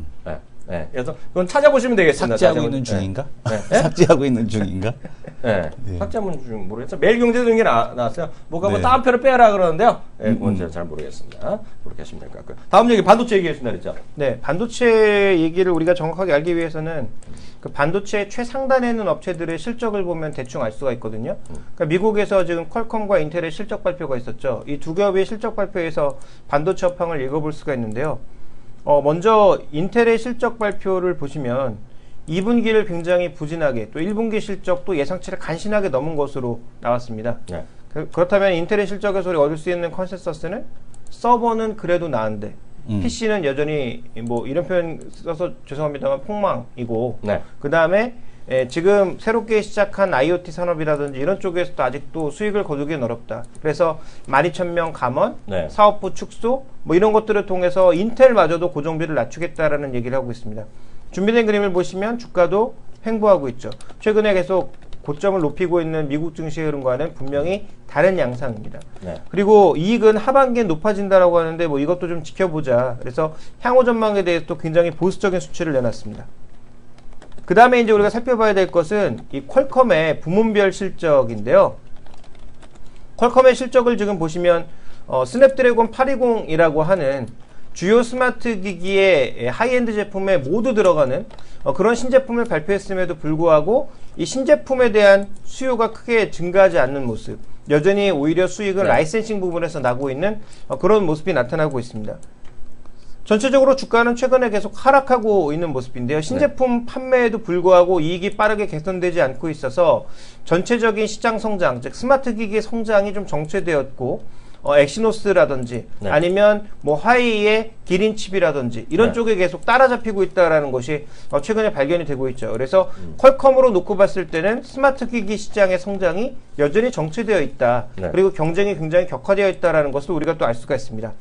네. 그래서 그건 찾아보시면 되겠습니다. 삭제하고 있는 중인가? 네. 삭제하고 있는 중인가? 네. 네. 삭제하면 중 모르겠어요. 매일경제도 이게 나왔어요. 뭐가 뭐 네. 따옴표를 빼라 그러는데요. 네, 그건 제가 잘 모르겠습니다. 그렇게 하시면 될 것 같고요. 다음 얘기 반도체 얘기했습니다, 그랬죠? 네, 반도체 얘기를 우리가 정확하게 알기 위해서는 그 반도체 최상단에 있는 업체들의 실적을 보면 대충 알 수가 있거든요. 그러니까 미국에서 지금 퀄컴과 인텔의 실적 발표가 있었죠. 이 두 기업의 실적 발표에서 반도체 업황을 읽어볼 수가 있는데요. 먼저 인텔의 실적 발표를 보시면 2분기를 굉장히 부진하게 또 1분기 실적도 예상치를 간신하게 넘은 것으로 나왔습니다. 네. 그렇다면 인텔의 실적에서 우리가 얻을 수 있는 컨센서스는 서버는 그래도 나은데 PC는 여전히 뭐 이런 표현 써서 죄송합니다만 폭망이고 네. 그 다음에 지금 새롭게 시작한 IoT 산업이라든지 이런 쪽에서도 아직도 수익을 거두기는 어렵다. 그래서 12,000명 감원, 네. 사업부 축소 뭐 이런 것들을 통해서 인텔마저도 고정비를 낮추겠다라는 얘기를 하고 있습니다. 준비된 그림을 보시면 주가도 횡보하고 있죠. 최근에 계속 고점을 높이고 있는 미국 증시 흐름과는 분명히 다른 양상입니다. 네. 그리고 이익은 하반기에 높아진다라고 하는데 뭐 이것도 좀 지켜보자. 그래서 향후 전망에 대해서도 굉장히 보수적인 수치를 내놨습니다. 그 다음에 이제 우리가 살펴봐야 될 것은 이 퀄컴의 부문별 실적인데요. 퀄컴의 실적을 지금 보시면 스냅드래곤 820이라고 하는 주요 스마트 기기의 하이엔드 제품에 모두 들어가는 그런 신제품을 발표했음에도 불구하고 이 신제품에 대한 수요가 크게 증가하지 않는 모습, 여전히 오히려 수익은 네. 라이센싱 부분에서 나고 있는 그런 모습이 나타나고 있습니다. 전체적으로 주가는 최근에 계속 하락하고 있는 모습인데요. 신제품 판매에도 불구하고 이익이 빠르게 개선되지 않고 있어서 전체적인 시장 성장, 즉 스마트 기기 성장이 좀 정체되었고 엑시노스라든지 네. 아니면 뭐 화웨이의 기린칩이라든지 이런 네. 쪽에 계속 따라잡히고 있다라는 것이 최근에 발견이 되고 있죠. 그래서 퀄컴으로 놓고 봤을 때는 스마트 기기 시장의 성장이 여전히 정체되어 있다. 네. 그리고 경쟁이 굉장히 격화되어 있다라는 것을 우리가 또 알 수가 있습니다.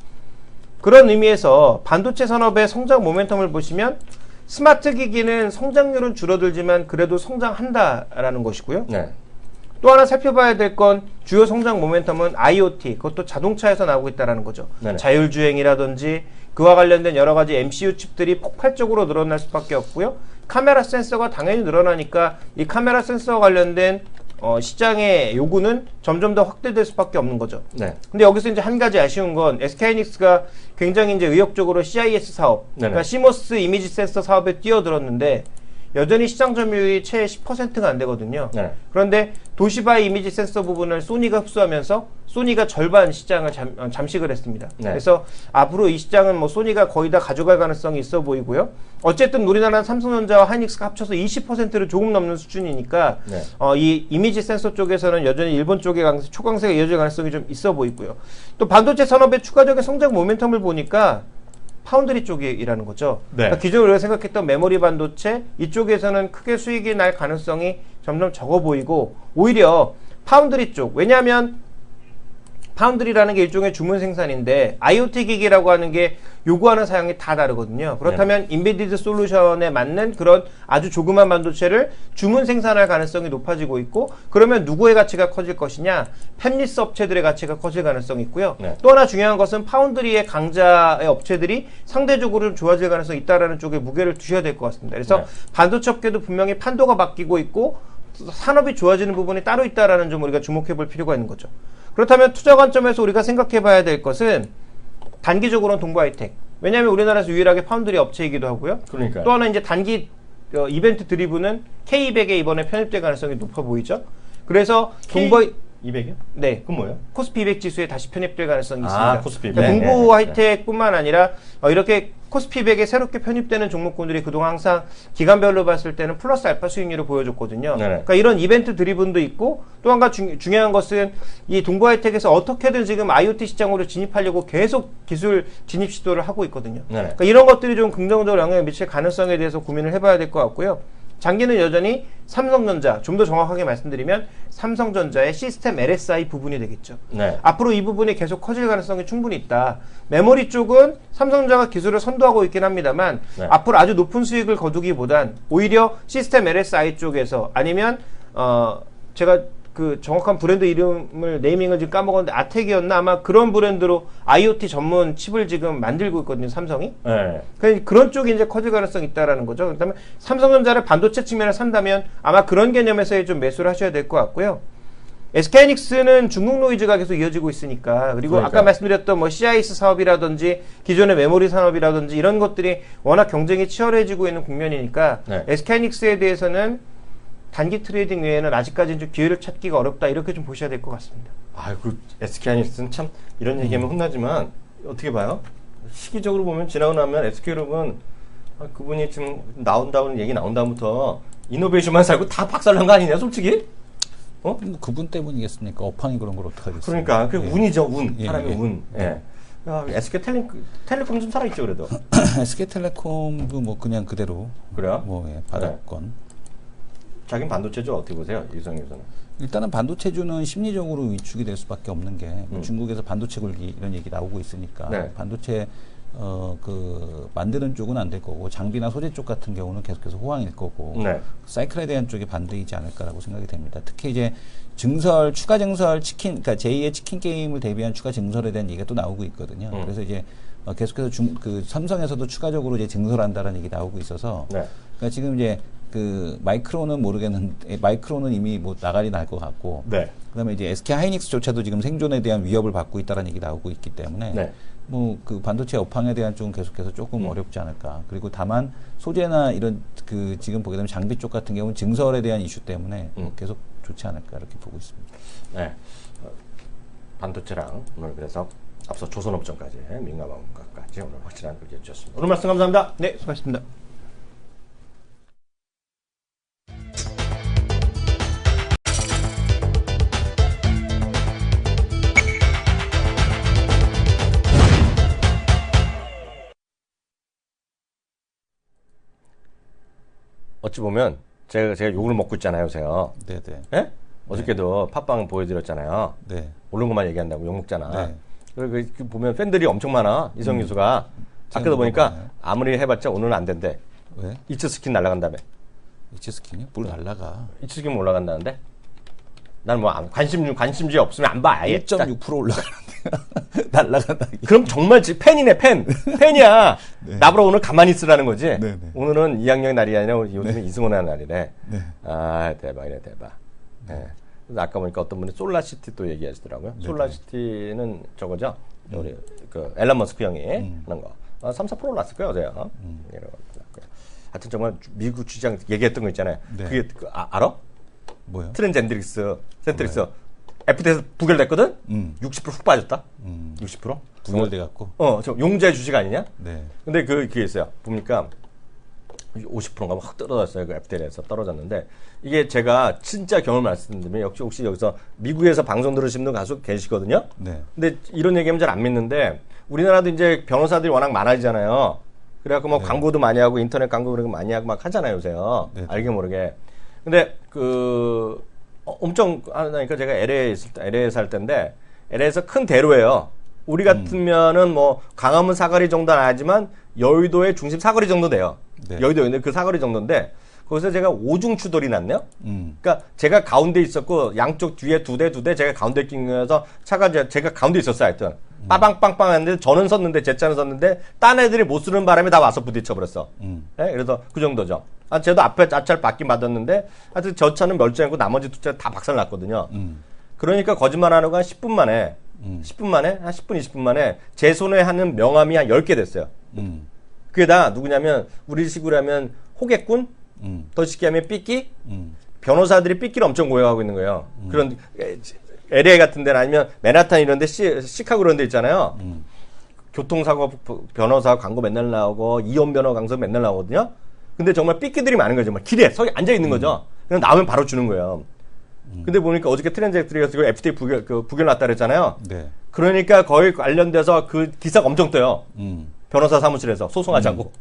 그런 의미에서 반도체 산업의 성장 모멘텀을 보시면 스마트 기기는 성장률은 줄어들지만 그래도 성장한다라는 것이고요. 네. 또 하나 살펴봐야 될 건 주요 성장 모멘텀은 IoT, 그것도 자동차에서 나오고 있다는 거죠. 네네. 자율주행이라든지 그와 관련된 여러 가지 MCU 칩들이 폭발적으로 늘어날 수밖에 없고요. 카메라 센서가 당연히 늘어나니까 이 카메라 센서와 관련된 시장의 요구는 점점 더 확대될 수밖에 없는 거죠. 네. 근데 여기서 이제 한 가지 아쉬운 건 SK하이닉스가 굉장히 이제 의욕적으로 CIS 사업, 네네. 그러니까 CMOS 이미지 센서 사업에 뛰어들었는데 여전히 시장 점유율이 채 10%가 안 되거든요. 네. 그런데 도시바의 이미지 센서 부분을 소니가 흡수하면서 소니가 절반 시장을 잠식을 했습니다. 네. 그래서 앞으로 이 시장은 뭐 소니가 거의 다 가져갈 가능성이 있어 보이고요. 어쨌든 우리나라는 삼성전자와 하이닉스가 합쳐서 20%를 조금 넘는 수준이니까 네. 이 이미지 센서 쪽에서는 여전히 일본 쪽의 초강세가 이어질 가능성이 좀 있어 보이고요. 또 반도체 산업의 추가적인 성장 모멘텀을 보니까 파운드리 쪽이라는 거죠. 네. 그러니까 기존에 우리가 생각했던 메모리 반도체 이쪽에서는 크게 수익이 날 가능성이 점점 적어 보이고 오히려 파운드리 쪽, 왜냐하면 파운드리라는 게 일종의 주문 생산인데 IoT 기기라고 하는 게 요구하는 사양이 다 다르거든요. 그렇다면 인베디드 솔루션에 맞는 그런 아주 조그만 반도체를 주문 생산할 가능성이 높아지고 있고 그러면 누구의 가치가 커질 것이냐? 팹리스 업체들의 가치가 커질 가능성이 있고요. 네. 또 하나 중요한 것은 파운드리의 강자의 업체들이 상대적으로 좀 좋아질 가능성이 있다라는 쪽에 무게를 두셔야 될 것 같습니다. 그래서 네. 반도체 업계도 분명히 판도가 바뀌고 있고 산업이 좋아지는 부분이 따로 있다라는 점 우리가 주목해 볼 필요가 있는 거죠. 그렇다면 투자 관점에서 우리가 생각해 봐야 될 것은 단기적으로는 동부하이텍. 왜냐하면 우리나라에서 유일하게 파운드리 업체이기도 하고요. 그러니까요. 또 하나 이제 단기 이벤트 드리븐은 K200에 이번에 편입될 가능성이 높아 보이죠. 그래서 동부 200이요? 네. 그건 뭐예요? 코스피 200 지수에 다시 편입될 가능성이 아, 있습니다. 코스피 200. 그러니까 네, 동부 네, 하이텍뿐만 아니라 이렇게 코스피 100에 새롭게 편입되는 종목군들이 그동안 항상 기간별로 봤을 때는 플러스 알파 수익률을 보여줬거든요. 네네. 그러니까 이런 이벤트 드리븐도 있고 또 한 가지 중요한 것은 이 동부 하이텍에서 어떻게든 지금 IoT 시장으로 진입하려고 계속 기술 진입 시도를 하고 있거든요. 네네. 그러니까 이런 것들이 좀 긍정적으로 영향을 미칠 가능성에 대해서 고민을 해봐야 될 것 같고요. 장기는 여전히 삼성전자, 좀 더 정확하게 말씀드리면 삼성전자의 시스템 LSI 부분이 되겠죠. 네. 앞으로 이 부분이 계속 커질 가능성이 충분히 있다. 메모리 쪽은 삼성전자가 기술을 선도하고 있긴 합니다만 네. 앞으로 아주 높은 수익을 거두기보단 오히려 시스템 LSI 쪽에서 아니면 제가 그 정확한 브랜드 이름을 네이밍을 지금 까먹었는데 아텍이었나 아마 그런 브랜드로 IoT 전문 칩을 지금 만들고 있거든요, 삼성이. 네. 그런 쪽이 이제 커질 가능성이 있다라는 거죠. 그다음에 삼성전자를 반도체 측면을 산다면 아마 그런 개념에서 좀 매수를 하셔야 될 것 같고요. SK하이닉스는 중국 노이즈가 계속 이어지고 있으니까 그리고 그러니까요. 아까 말씀드렸던 뭐 CIS 사업이라든지 기존의 메모리 산업이라든지 이런 것들이 워낙 경쟁이 치열해지고 있는 국면이니까 네. SK하이닉스에 대해서는 단기 트레이딩 외에는 아직까지는 좀 기회를 찾기가 어렵다 이렇게 좀 보셔야 될 것 같습니다. 아이고 SK하이닉스는 참 이런 얘기하면 혼나지만 어떻게 봐요? 시기적으로 보면 지나고 나면 SK그룹은 그분이 지금 나온다는 얘기 나온 다음부터 이노베이션만 살고 다 박살난 거 아니냐 솔직히? 뭐 그분 때문이겠습니까? 업황이 그런 걸 어떡하겠어요? 그러니까 그 예. 운이죠 운 예, 사람의 예. 운. 예. SK텔레콤 좀 살아있죠 그래도. SK텔레콤도 뭐 그냥 그대로 그래요? 뭐 예, 바닥권. 자긴 반도체죠 어떻게 보세요 이성에서는? 일단은 반도체주는 심리적으로 위축이 될 수밖에 없는 게 중국에서 반도체 굴기 이런 얘기 나오고 있으니까 네. 반도체 그 만드는 쪽은 안 될 거고 장비나 소재 쪽 같은 경우는 계속해서 호황일 거고 네. 사이클에 대한 쪽이 반대이지 않을까라고 생각이 됩니다. 특히 이제 증설 추가 증설 치킨 그러니까 제2의 치킨 게임을 대비한 추가 증설에 대한 얘기가 또 나오고 있거든요. 그래서 이제 계속해서 그 삼성에서도 추가적으로 이제 증설한다는 얘기 나오고 있어서 네. 그러니까 지금 이제 그 마이크론은 모르겠는데 마이크론은 이미 뭐 나가리 날 것 같고 네. 그다음에 이제 SK 하이닉스조차도 지금 생존에 대한 위협을 받고 있다는 얘기 나오고 있기 때문에 네. 뭐 그 반도체 업황에 대한 쪽은 계속해서 조금 어렵지 않을까. 그리고 다만 소재나 이런 그 지금 보게 되면 장비 쪽 같은 경우는 증설에 대한 이슈 때문에 계속 좋지 않을까 이렇게 보고 있습니다. 네. 반도체랑 오늘 그래서 앞서 조선업종까지 민감한 것까지 오늘 확실한 글을 해주셨습니다. 오늘 말씀 감사합니다. 네, 수고하셨습니다. 어찌 보면 제가 욕을 먹고 있잖아요, 요새요. 네네. 예? 어저께도 팟빵 보여드렸잖아요. 네. 옳은 것만 얘기한다고 욕 먹잖아. 네. 그리고 그 보면 팬들이 엄청 많아. 이성 교수가. 아까도 보니까 많아요. 아무리 해봤자 오늘은 안 된대. 왜? 이츠 스킨 날라간다며. 이치 스킨이요? 뭘 날라가? 이츠 스킨 올라간다는데? 난 뭐 관심지 없으면 안 봐. 아예. 1.6% 올라가는데 날라간다. 그럼 정말 팬이네, 팬. 팬이야. 나보러 오늘 가만히 있으라는 거지. 네. 오늘은 이학년의 날이 아니라 요즘은 이승원의 날이래. 아, 대박이네, 대박. 네. 그래서 아까 보니까 어떤 분이 솔라시티 또 얘기하시더라고요. 솔라시티는 저거죠. 우리 그 앨런 머스크 형이 하는 거. 3, 4% 올랐을 거예요, 어제요. 하여튼 정말 미국 주장 얘기했던 거 있잖아요. 네. 그게 알아? 뭐요? 센트릭스 FT에서 부결됐거든? 60%훅 빠졌다? 60%? 분열돼 갖고. 저 용자의 주식 아니냐? 네. 근데 그게 있어요. 보니까 50%인가 확 떨어졌어요. 그 FTL에서 떨어졌는데 이게 제가 진짜 경험을 말씀드리면 역시 혹시 여기서 미국에서 방송 들으시는 분 가수 계시거든요. 네. 근데 이런 얘기하면 잘 안 믿는데 우리나라도 이제 변호사들이 워낙 많아지잖아요. 그래갖고 뭐 광고도 많이 하고 인터넷 광고 그런 거 많이 하고 막 하잖아요, 요새요. 네. 알게 모르게. 근데 엄청 하니까 제가 LA에 살 때인데 LA에서 큰 대로예요. 우리 같으면은 뭐 광화문 사거리 정도는 아니지만 여의도의 중심 사거리 정도 돼요. 네. 여의도에 있는 그 사거리 정도인데 거기서 제가 오중 추돌이 났네요. 음. 그러니까 제가 가운데 있었고 양쪽 뒤에 두 대 제가 가운데 끼면서 차가 제가 가운데 있었어요. 하여튼 빠방빵빵 했는데 저는 섰는데 제 차는 섰는데 딴 애들이 못 쓰는 바람에 다 와서 부딪혀 버렸어. 네? 그래서 그 정도죠. 쟤도 앞에 앞차를 받긴 받았는데 하여튼 저 차는 멀쩡했고 나머지 두 차 다 박살 났거든요. 그러니까 거짓말 안 하고 한 10분 만에 한 10분 20분 만에 제 손에 하는 명함이 한 10개 됐어요. 그게 다 누구냐면 우리 식으로 하면 호객꾼, 더 쉽게 하면 삐끼, 변호사들이 삐끼를 엄청 고용하고 있는 거예요. 그런 LA 같은 데는 아니면 맨하탄 이런 데 시카고 그런 데 있잖아요. 교통사고 변호사 광고 맨날 나오고 이혼 변호 강서 맨날 나오거든요. 근데 정말 삐끼들이 많은 거죠. 정말 길에 서 앉아 있는 거죠. 그냥 나오면 바로 주는 거예요. 근데 보니까 어저께 트랜잭트리가 FTA 부결 났다 그랬잖아요. 네. 그러니까 거의 관련돼서 그 기사가 엄청 떠요. 변호사 사무실에서 소송하자고.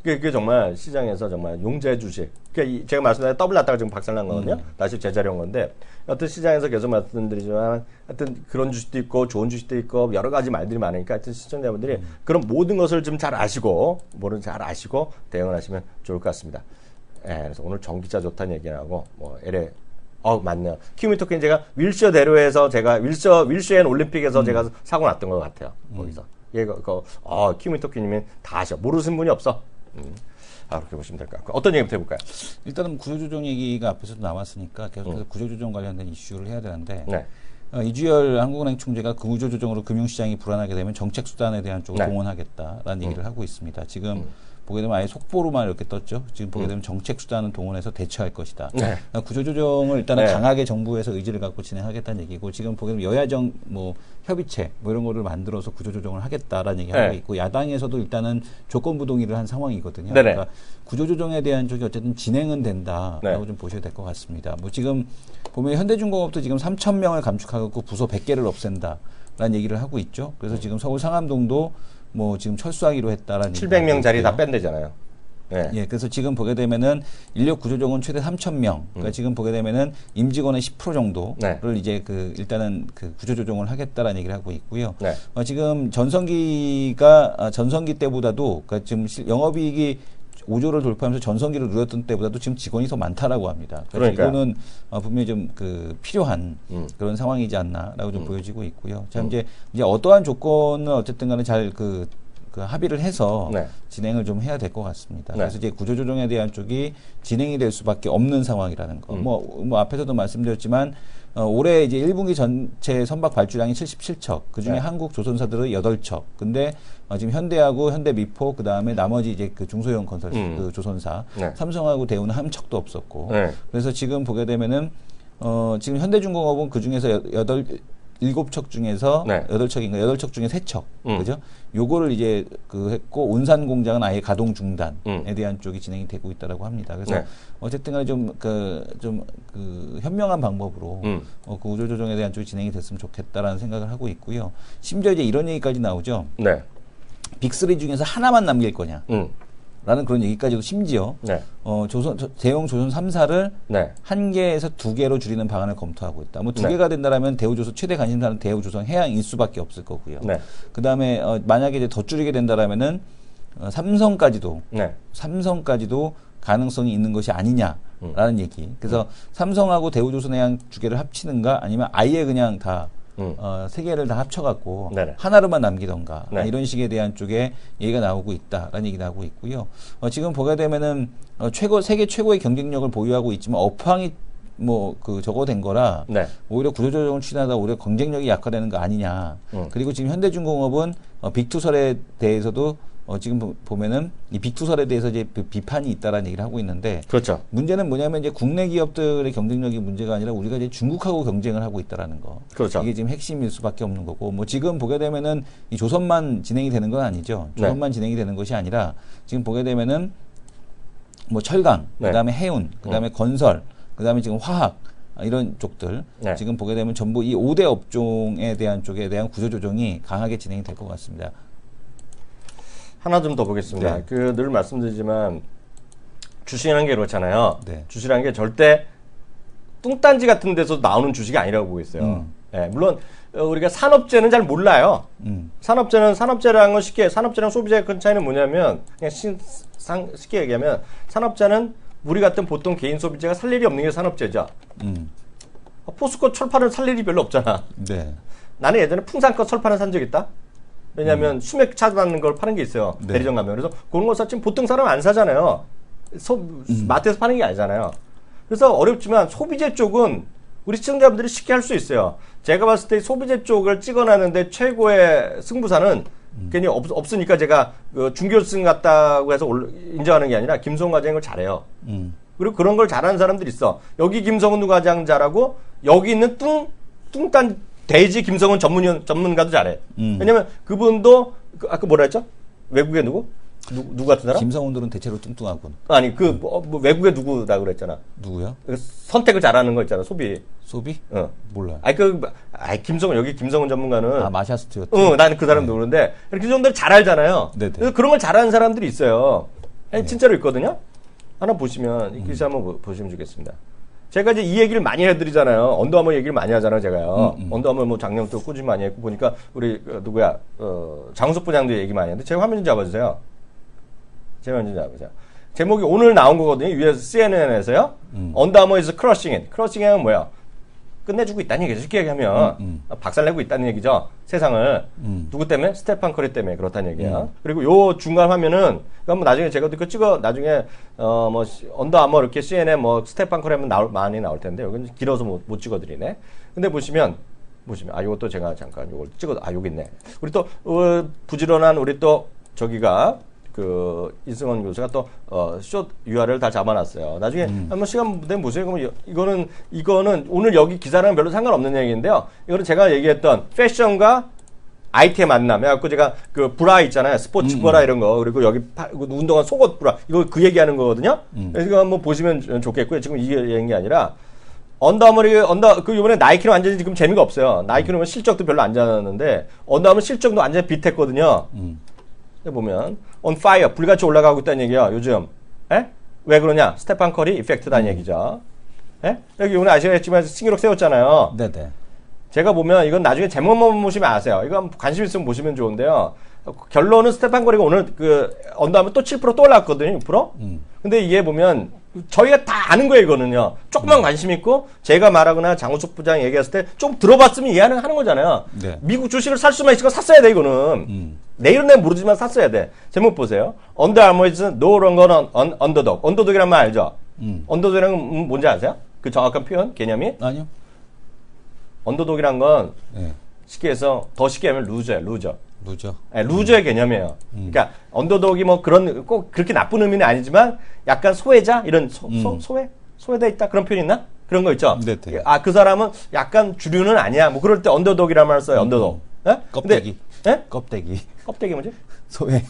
그게 정말 시장에서 정말 용재 주식. 그러니까 제가 말씀드린 더블 났다가 지금 박살난 거거든요. 다시 제자리 온 건데 어떤 시장에서 계속 말씀드리지만 하여튼 그런 주식도 있고 좋은 주식도 있고 여러 가지 말들이 많으니까 하여튼 시청자분들이 그런 모든 것을 좀 잘 아시고 잘 아시고 대응을 하시면 좋을 것 같습니다. 그래서 오늘 전기차 좋다는 얘기하고 뭐 LA 맞네요. 키움 토끼는 제가 윌셔 대로에서 제가 윌셔앤 올림픽에서 제가 사고 났던 것 같아요. 거기서. 얘가, 키움 토끼님은 다 아셔. 모르시는 분이 없어. 그렇게 보시면 될 것 같고. 어떤 얘기부터 해볼까요? 일단은 구조조정 얘기가 앞에서도 나왔으니까 계속해서 구조조정 관련된 이슈를 해야 되는데 네. 이주열 한국은행 총재가 구조조정으로 금융시장이 불안하게 되면 정책수단에 대한 쪽을 네. 동원하겠다라는 얘기를 하고 있습니다. 지금 보게 되면 아예 속보로만 이렇게 떴죠. 지금 보게 되면 정책수단은 동원해서 대처할 것이다. 네. 그러니까 구조조정을 일단은 네. 강하게 정부에서 의지를 갖고 진행하겠다는 얘기고 지금 보게 되면 여야정 협의체 이런 거를 만들어서 구조조정을 하겠다라는 얘기하고 네. 있고 야당에서도 일단은 조건부 동의를 한 상황이거든요. 네네. 그러니까 구조조정에 대한 쪽이 어쨌든 진행은 된다라고 네. 좀 보셔야 될 것 같습니다. 지금 보면 현대중공업도 지금 3,000명을 감축하고 부서 100개를 없앤다라는 얘기를 하고 있죠. 그래서 지금 서울 상암동도 지금 철수하기로 했다라는 700명 자리 다 뺀대잖아요. 네. 예, 그래서 지금 보게 되면은 인력 구조조정은 최대 3,000명. 그러니까 지금 보게 되면은 임직원의 10% 정도를 네. 이제 일단은 구조조정을 하겠다라는 얘기를 하고 있고요. 네. 지금 전성기 때보다도 그러니까 지금 영업이익이 5조를 돌파하면서 전성기를 누렸던 때보다도 지금 직원이 더 많다라고 합니다. 그래서 그러니까요. 이거는 분명히 좀 필요한 그런 상황이지 않나라고 좀 보여지고 있고요. 자, 이제 어떠한 조건은 어쨌든 간에 잘 합의를 해서 네. 진행을 좀 해야 될 것 같습니다. 네. 그래서 이제 구조조정에 대한 쪽이 진행이 될 수밖에 없는 상황이라는 거. 앞에서도 말씀드렸지만 올해 이제 1분기 전체 선박 발주량이 77척, 그 중에 네. 한국 조선사들은 8척. 근데 지금 현대하고 현대미포, 그 다음에 나머지 이제 중소형 건설 조선사, 네. 삼성하고 대우는 한 척도 없었고. 네. 그래서 지금 보게 되면은 지금 현대중공업은 그 중에서 7척 중에서 네. 8척인가 8척 중에 3척. 그죠? 요거를 이제 했고 온산 공장은 아예 가동 중단에 대한 쪽이 진행이 되고 있다라고 합니다. 그래서 네. 어쨌든 간에 좀 현명한 방법으로 구조 조정에 대한 쪽이 진행이 됐으면 좋겠다라는 생각을 하고 있고요. 심지어 이제 이런 얘기까지 나오죠. 네. 빅3 중에서 하나만 남길 거냐. 라는 그런 얘기까지도 심지어 네. 대형 조선 3사를 네. 1개에서 2개로 줄이는 방안을 검토하고 있다. 2개가 네. 된다라면 대우조선 최대 관심사는 대우조선 해양일 수밖에 없을 거고요. 네. 그다음에 만약에 이제 더 줄이게 된다라면은 삼성까지도 네. 가능성이 있는 것이 아니냐라는 얘기. 그래서 삼성하고 대우조선해양 두 개를 합치는가 아니면 아예 그냥 다 세 개를 다 합쳐갖고 네네. 하나로만 남기던가 네. 이런 식에 대한 쪽에 얘기가 나오고 있다라는 얘기 나오고 있고요. 지금 보게 되면은 세계 최고의 경쟁력을 보유하고 있지만 업황이 저거 된 거라 네. 오히려 구조조정을 추진하다 오히려 경쟁력이 약화되는 거 아니냐. 그리고 지금 현대중공업은 빅투설에 대해서도 지금 보면은 이 빅투설에 대해서 이제 비판이 있다라는 얘기를 하고 있는데 그렇죠. 문제는 뭐냐면 이제 국내 기업들의 경쟁력이 문제가 아니라 우리가 이제 중국하고 경쟁을 하고 있다라는 거. 그렇죠. 이게 지금 핵심일 수밖에 없는 거고 지금 보게 되면은 이 조선만 진행이 되는 건 아니죠. 조선만 네. 진행이 되는 것이 아니라 지금 보게 되면은 철강, 네. 그다음에 해운, 그다음에 건설, 그다음에 지금 화학 이런 쪽들 네. 지금 보게 되면 전부 이 5대 업종에 대한 쪽에 대한 구조조정이 강하게 진행이 될 것 같습니다. 하나 좀 더 보겠습니다. 네. 늘 말씀드리지만 주식이라는 게 그렇잖아요. 네. 주식이라는 게 절대 뚱딴지 같은 데서 나오는 주식이 아니라고 보고 있어요. 네, 물론 우리가 산업재는 잘 몰라요. 산업재라는 건 산업재랑 소비재의 큰 차이는 뭐냐면 그냥 쉽게 얘기하면 산업재는 우리 같은 보통 개인 소비재가 살 일이 없는 게 산업재죠. 포스코 철판을 살 일이 별로 없잖아. 네. 나는 예전에 풍산껏 철판을 산 적 있다. 왜냐하면 수맥 차단하는 걸 파는 게 있어요. 네. 대리점 가면. 그래서 그런 거 사면 보통 사람 안 사잖아요. 마트에서 파는 게 아니잖아요. 그래서 어렵지만 소비재 쪽은 우리 시청자분들이 쉽게 할 수 있어요. 제가 봤을 때 소비재 쪽을 찍어놨는데 최고의 승부사는 괜히 없으니까 제가 중교수증 같다고 해서 인정하는 게 아니라 김성훈 과장이 걸 잘해요. 그리고 그런 걸 잘하는 사람들이 있어. 여기 김성훈 과장 잘하고 여기 있는 뚱딴 대지 김성훈 전문가도 잘해. 왜냐면 그분도 아까 뭐라 했죠? 외국에 누구 같은 사람? 김성훈들은 대체로 뚱뚱하군. 아니 외국에 누구라고 그랬잖아. 누구요? 선택을 잘하는 거 있잖아. 소비. 몰라요. 김성훈 여기 김성훈 전문가는 마샤 스튜어트. 나는 그 사람 모르는데 그 정도를 잘 알잖아요. 네네. 그래서 그런 걸 잘하는 사람들이 있어요. 진짜로 있거든요. 하나 보시면 이 기사 한번 보시면 좋겠습니다. 제가 이제 이 얘기를 많이 해드리잖아요. 언더아머 얘기를 많이 하잖아요, 제가요. 언더아머 작년부터 꾸준히 많이 했고 보니까 우리 장우석 부장도 얘기 많이 했는데 제가 화면 좀 잡아주세요. 제가 화면 좀 잡아주세요. 제목이 오늘 나온 거거든요. US CNN에서요. 언더 아머 is crushing it. crushing it은 뭐야? 끝내주고 있다는 얘기죠. 쉽게 얘기하면 박살내고 있다는 얘기죠. 세상을. 누구 때문에? 스테판 커리 때문에 그렇다는 얘기야. 그리고 요 중간 화면은 이거 뭐 나중에 제가 그 찍어 나중에 뭐 언더 아머 이렇게 CNN 뭐 스테판 커리 하면 많이 나올 텐데 여기는 길어서 못 찍어드리네. 근데 보시면 이것도 제가 잠깐 요걸 여기 있네. 우리 또 부지런한 우리 또 저기가 그 이승원 교수가 또 숏 URL 다 잡아놨어요. 나중에 한번 시간 되면 보세요. 그러면 이거는 오늘 여기 기사랑 별로 상관없는 얘기인데요. 이거는 제가 얘기했던 패션과 IT의 만남. 그래갖고 제가 그 브라 있잖아요. 스포츠 브라 이런 거. 그리고 여기 운동화 속옷 브라. 이거 그 얘기하는 거거든요. 그래서 이거 한번 보시면 좋겠고요. 지금 이게 얘기한 게 아니라 그 이번에 나이키는 완전히 지금 재미가 없어요. 나이키는 실적도 별로 안 좋았는데 언더아머 실적도 완전히 비슷했거든요. 보면 on fire 불같이 올라가고 있다는 얘기야 요즘. 왜 그러냐? 스테판 커리 이펙트다는 얘기죠. 여기 오늘 아시겠지만 신기록 세웠잖아요. 네네. 제가 보면 이건 나중에 제목만 보시면 아세요. 이거 관심 있으면 보시면 좋은데요. 결론은 스테판 커리가 오늘 그 언더아머 또 7% 또 올랐거든요. 6%. 근데 이게 보면 저희가 다 아는 거예요, 이거는요. 조금만 관심 있고, 제가 말하거나 장우석 부장 얘기했을 때 좀 들어봤으면 이해하는 거잖아요. 네. 미국 주식을 살 수만 있으면 샀어야 돼, 이거는. 내일은 내가 모르지만 샀어야 돼. 제목 보세요. Under Armour is no longer an underdog. 언더독이란 말 알죠? 언더독이란 건 뭔지 아세요? 그 정확한 표현, 개념이? 아니요. 언더독이란 건 네. 쉽게 해서, 더 쉽게 하면 루저예요, 루저. 루저. 네, 루저의 개념이에요. 그러니까 언더독이 뭐 그런 꼭 그렇게 나쁜 의미는 아니지만 약간 소외자 이런 소외돼 있다 그런 표현 있나? 그런 거 있죠. 네, 네. 그 사람은 약간 주류는 아니야. 뭐 그럴 때 언더독이라는 말을 써요. 언더독. 껍데기. 네? 껍데기. 껍데기 뭐지? 소외.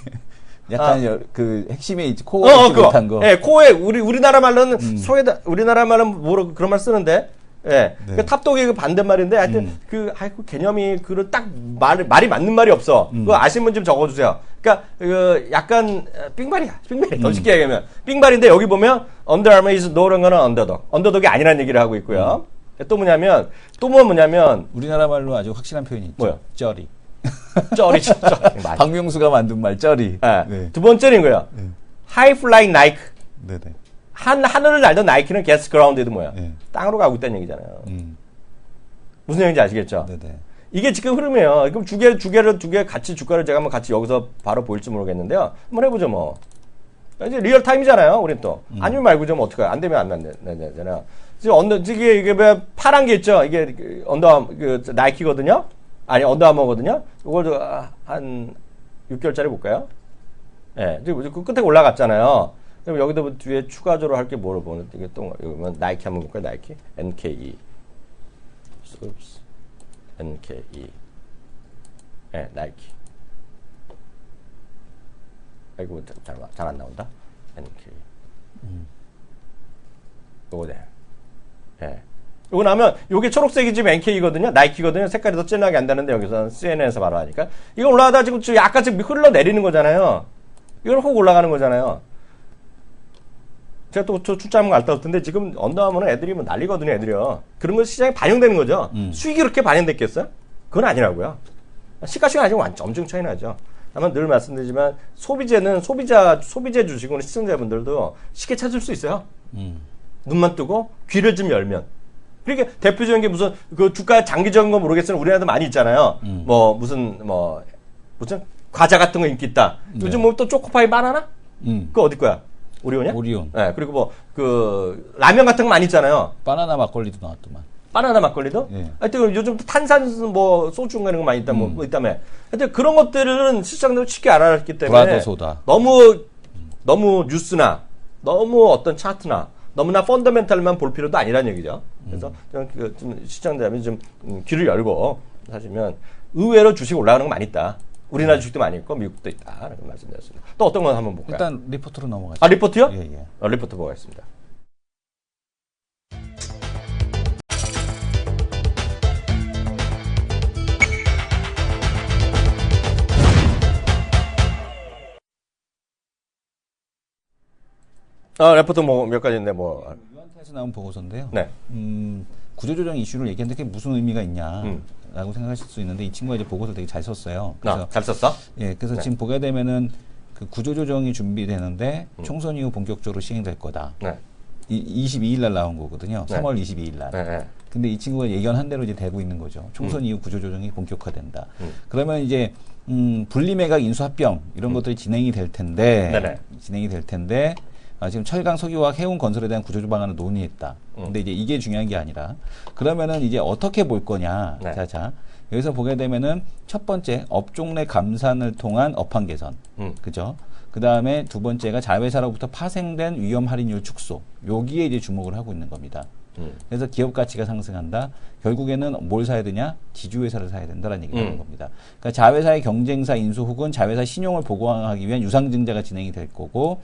약간 그 핵심에 있지 코어 못한 거. 예, 코에 우리나라 말로는 소외다. 우리나라 말은 뭐로 그런 말 쓰는데. 예. 네. 그 탑독의 그 반대말인데 하여튼 그 개념이 그걸 딱 말이 맞는 말이 없어. 그거 아시는 분 좀 적어 주세요. 그러니까 그 약간 삥발이야. 더 쉽게 얘기하면 삥발인데 여기 보면 Under Armour is no longer an underdog. 언더독이 아니라는 얘기를 하고 있고요. 또 뭐냐면 우리나라 말로 아주 확실한 표현이 있죠. 뭐요? 쩌리. 쩌리 진짜. 박명수가 만든 말 쩌리. 네. 네. 두 번째는 거야. High flying Nike. 네네. 하늘을 날던 나이키는 gets grounded 뭐야? 네. 땅으로 가고 있다는 얘기잖아요. 무슨 얘기인지 아시겠죠? 네네. 이게 지금 흐름이에요. 그럼 두 개 같이 주가를 제가 한번 같이 여기서 바로 보일지 모르겠는데요. 한번 해보죠 뭐. 이제 리얼 타임이잖아요. 우린 또 아니면 말고 좀 어떡해? 안 되면 안 되잖아요. 지금 이게 뭐 파란 게 있죠. 이게 나이키거든요. 아니 언더아머거든요. 이걸 한 6개월짜리 볼까요? 예, 지금 그 끝에 올라갔잖아요. 그럼 여기도 뒤에 추가적으로 할 게 뭐를 보는 이게 또 이거면 나이키 한번 볼까요? 나이키 NKE. NKE. 네, 나이키. 아이고 잘 안 나온다. NKE. 요거네. 예. 요거 나면 요게 초록색이 지금 NK거든요. 나이키거든요. 색깔이 더 진하게 안 되는데 여기서 CNN에서 바로 하니까 이거 올라가다 지금 약간 지금 흘러내리는 거잖아요. 이걸 훅 올라가는 거잖아요. 제가 또 출자 한번 갔다 올 텐데 지금 언더아머는 애들이 뭐 난리거든요, 애들이요. 그런 거 시장에 반영되는 거죠. 수익이 그렇게 반영됐겠어요? 그건 아니라고요. 시가총액 아직 엄청 차이 나죠. 다만 늘 말씀드리지만 소비재 주식은 시청자분들도 쉽게 찾을 수 있어요. 눈만 뜨고 귀를 좀 열면. 그러니까 대표적인 게 무슨 그 주가 장기적인 거 모르겠으나 우리나라도 많이 있잖아요. 무슨 과자 같은 거 인기 있다. 요즘 뭐 또 초코파이 바나나? 그거 어디 거야? 오리온이야? 오리온. 네, 그리고 뭐 그 라면 같은 거 많이 있잖아요. 바나나 막걸리도 나왔더만. 바나나 막걸리도? 예. 하여튼 요즘 탄산 뭐 소주 이런 거 많이 있다 뭐 있다며. 하여튼 그런 것들은 시장도 쉽게 알아냈기 때문에 브라더 소다. 너무 뉴스나 너무 어떤 차트나 너무나 펀더멘탈만 볼 필요도 아니라는 얘기죠. 그래서 좀 시청자분이 좀 귀를 열고 사시면 의외로 주식 올라가는 거 많이 있다. 우리나라 주식도 많이 있고 미국도 있다. 이렇게 말씀드렸습니다. 또 어떤 거 한번 볼까요? 일단 리포트로 넘어가죠. 아, 리포트요? 예, 예. 리포트 보겠습니다. 리포트 뭐 몇 가지인데 뭐. 유한타에서 나온 보고서인데요. 네. 구조조정 이슈를 얘기하는데 그게 무슨 의미가 있냐라고 생각하실 수 있는데 이 친구가 이제 보고서 되게 잘 썼어요. 잘 썼어? 예, 그래서 네. 지금 보게 되면은 그 구조조정이 준비되는데 총선 이후 본격적으로 시행될 거다. 네. 22일 날 나온 거거든요. 네. 3월 22일 날. 네. 네. 근데 이 친구가 예견한 대로 이제 되고 있는 거죠. 총선 이후 구조조정이 본격화된다. 음. 그러면 이제 분리매각 인수합병 이런 것들이 진행이 될 텐데 네네. 지금 철강 석유화학 해운 건설에 대한 구조조 방안을 논의했다. 근데 이제 이게 중요한 게 아니라 그러면은 이제 어떻게 볼 거냐. 네. 자 여기서 보게 되면은 첫 번째 업종 내 감산을 통한 업황 개선. 그죠? 그 다음에 두 번째가 자회사로부터 파생된 위험 할인율 축소. 여기에 이제 주목을 하고 있는 겁니다. 그래서 기업 가치가 상승한다. 결국에는 뭘 사야 되냐? 지주회사를 사야 된다라는 얘기를 하는 겁니다. 그러니까 자회사의 경쟁사 인수 혹은 자회사 신용을 보강하기 위한 유상증자가 진행이 될 거고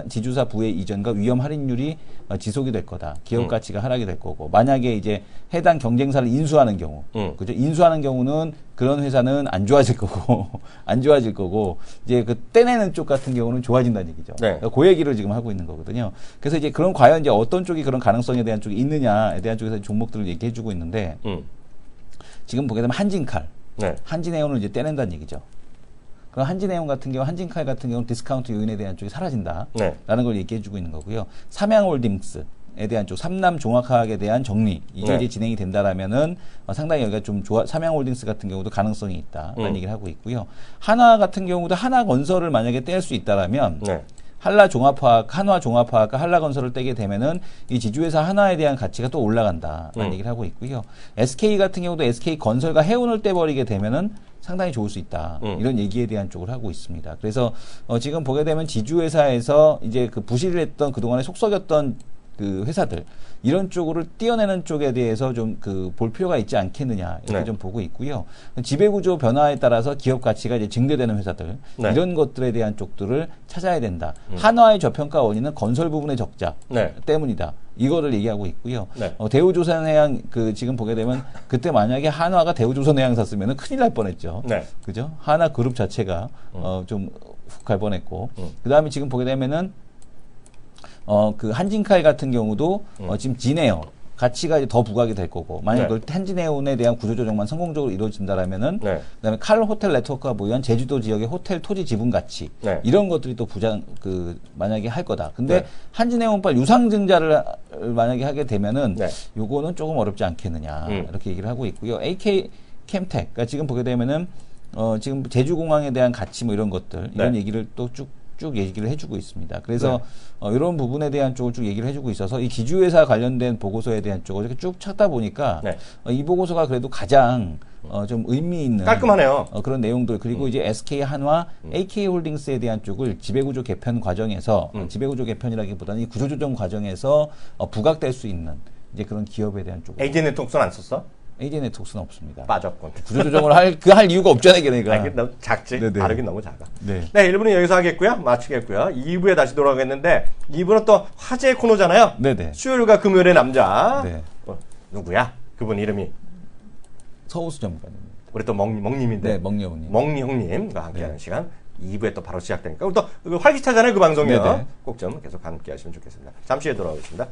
지주사 부의 이전과 위험 할인율이 지속이 될 거다. 기업 가치가 하락이 될 거고 만약에 이제 해당 경쟁사를 인수하는 경우, 그죠? 인수하는 경우는 그런 회사는 안 좋아질 거고 안 좋아질 거고 이제 그 떼내는 쪽 같은 경우는 좋아진다는 얘기죠. 네. 그러니까 그 얘기를 지금 하고 있는 거거든요. 그래서 이제 그럼 과연 이제 어떤 쪽이 그런 가능성에 대한 쪽이 있느냐에 대한 쪽에서 종목들을 얘기해주고 있는데 지금 보게 되면 한진칼, 네. 한진해운을 이제 떼낸다는 얘기죠. 그럼 한진해운 같은 경우, 한진칼 같은 경우는 디스카운트 요인에 대한 쪽이 사라진다. 네. 라는 걸 얘기해주고 있는 거고요. 삼양홀딩스에 대한 쪽, 삼남종합화학에 대한 정리, 이게 네. 이제 진행이 된다라면은 상당히 여기가 좀 삼양홀딩스 같은 경우도 가능성이 있다라는 얘기를 하고 있고요. 하나 같은 경우도 하나건설을 만약에 뗄 수 있다라면 네. 한화종합화학과 한라건설을 떼게 되면은 이 지주회사 하나에 대한 가치가 또 올라간다라는 얘기를 하고 있고요. SK 같은 경우도 SK건설과 해운을 떼버리게 되면은 상당히 좋을 수 있다. 이런 얘기에 대한 쪽을 하고 있습니다. 그래서 지금 보게 되면 지주회사에서 이제 그 부실을 했던 그동안에 속썩였던 그 회사들 이런 쪽으로 띄어내는 쪽에 대해서 좀 그 볼 필요가 있지 않겠느냐 이렇게 네. 좀 보고 있고요. 지배구조 변화에 따라서 기업 가치가 이제 증대되는 회사들 네. 이런 것들에 대한 쪽들을 찾아야 된다. 한화의 저평가 원인은 건설 부분의 적자 네. 때문이다. 이거를 얘기하고 있고요. 네. 대우조선해양 그 지금 보게 되면 그때 만약에 한화가 대우조선해양 샀으면 큰일 날 뻔했죠. 네. 그죠? 한화 그룹 자체가 좀 훅 갈 뻔했고 그 다음에 지금 보게 되면은 그 한진칼 같은 경우도 지금 진에어 가치가 이제 더 부각이 될 거고 만약 네. 그걸 한진해운에 대한 구조조정만 성공적으로 이루어진다라면은 네. 그다음에 칼 호텔 네트워크가 보유한 제주도 지역의 호텔 토지 지분 가치 네. 이런 것들이 또 만약에 할 거다. 근데 네. 한진해운발 유상증자를 만약에 하게 되면은 네. 요거는 조금 어렵지 않겠느냐 이렇게 얘기를 하고 있고요. AK 캠텍 그러니까 지금 보게 되면은 지금 제주공항에 대한 가치 뭐 이런 것들 이런 네. 얘기를 또 쭉 얘기를 해주고 있습니다. 그래서 이런 부분에 대한 쪽을 쭉 얘기를 해주고 있어서 이 지주회사 관련된 보고서에 대한 쪽을 이렇게 쭉 찾다 보니까 네. 이 보고서가 그래도 가장 좀 의미 있는 깔끔하네요. 그런 내용들 그리고 이제 SK 한화, AK홀딩스에 대한 쪽을 지배구조 개편 과정에서 지배구조 개편이라기보다는 이 구조조정 과정에서 부각될 수 있는 이제 그런 기업에 대한 쪽. AJ 네트워크는 안 썼어? AJ 네트워크는 없습니다. 빠졌군. 구조조정을 할 이유가 없잖아요, 그러니까. 이게 너무 작지? 네네. 다르긴 너무 작아. 네. 네, 1부는 여기서 하겠고요. 마치겠고요. 2부에 다시 돌아가겠는데 2부는 또 화제의 코너잖아요. 네네. 수요일과 금요일의 남자. 네. 누구야? 그분 이름이 서우수 전문가입니다. 우리 또 먹님인데. 네, 먹녀님. 먹니 형님과 함께하는 네. 시간 2부에 또 바로 시작되니까 우리 또 활기차잖아요, 그 방송이요. 네네. 꼭 좀 계속 함께 하시면 좋겠습니다. 잠시 후에 돌아오겠습니다.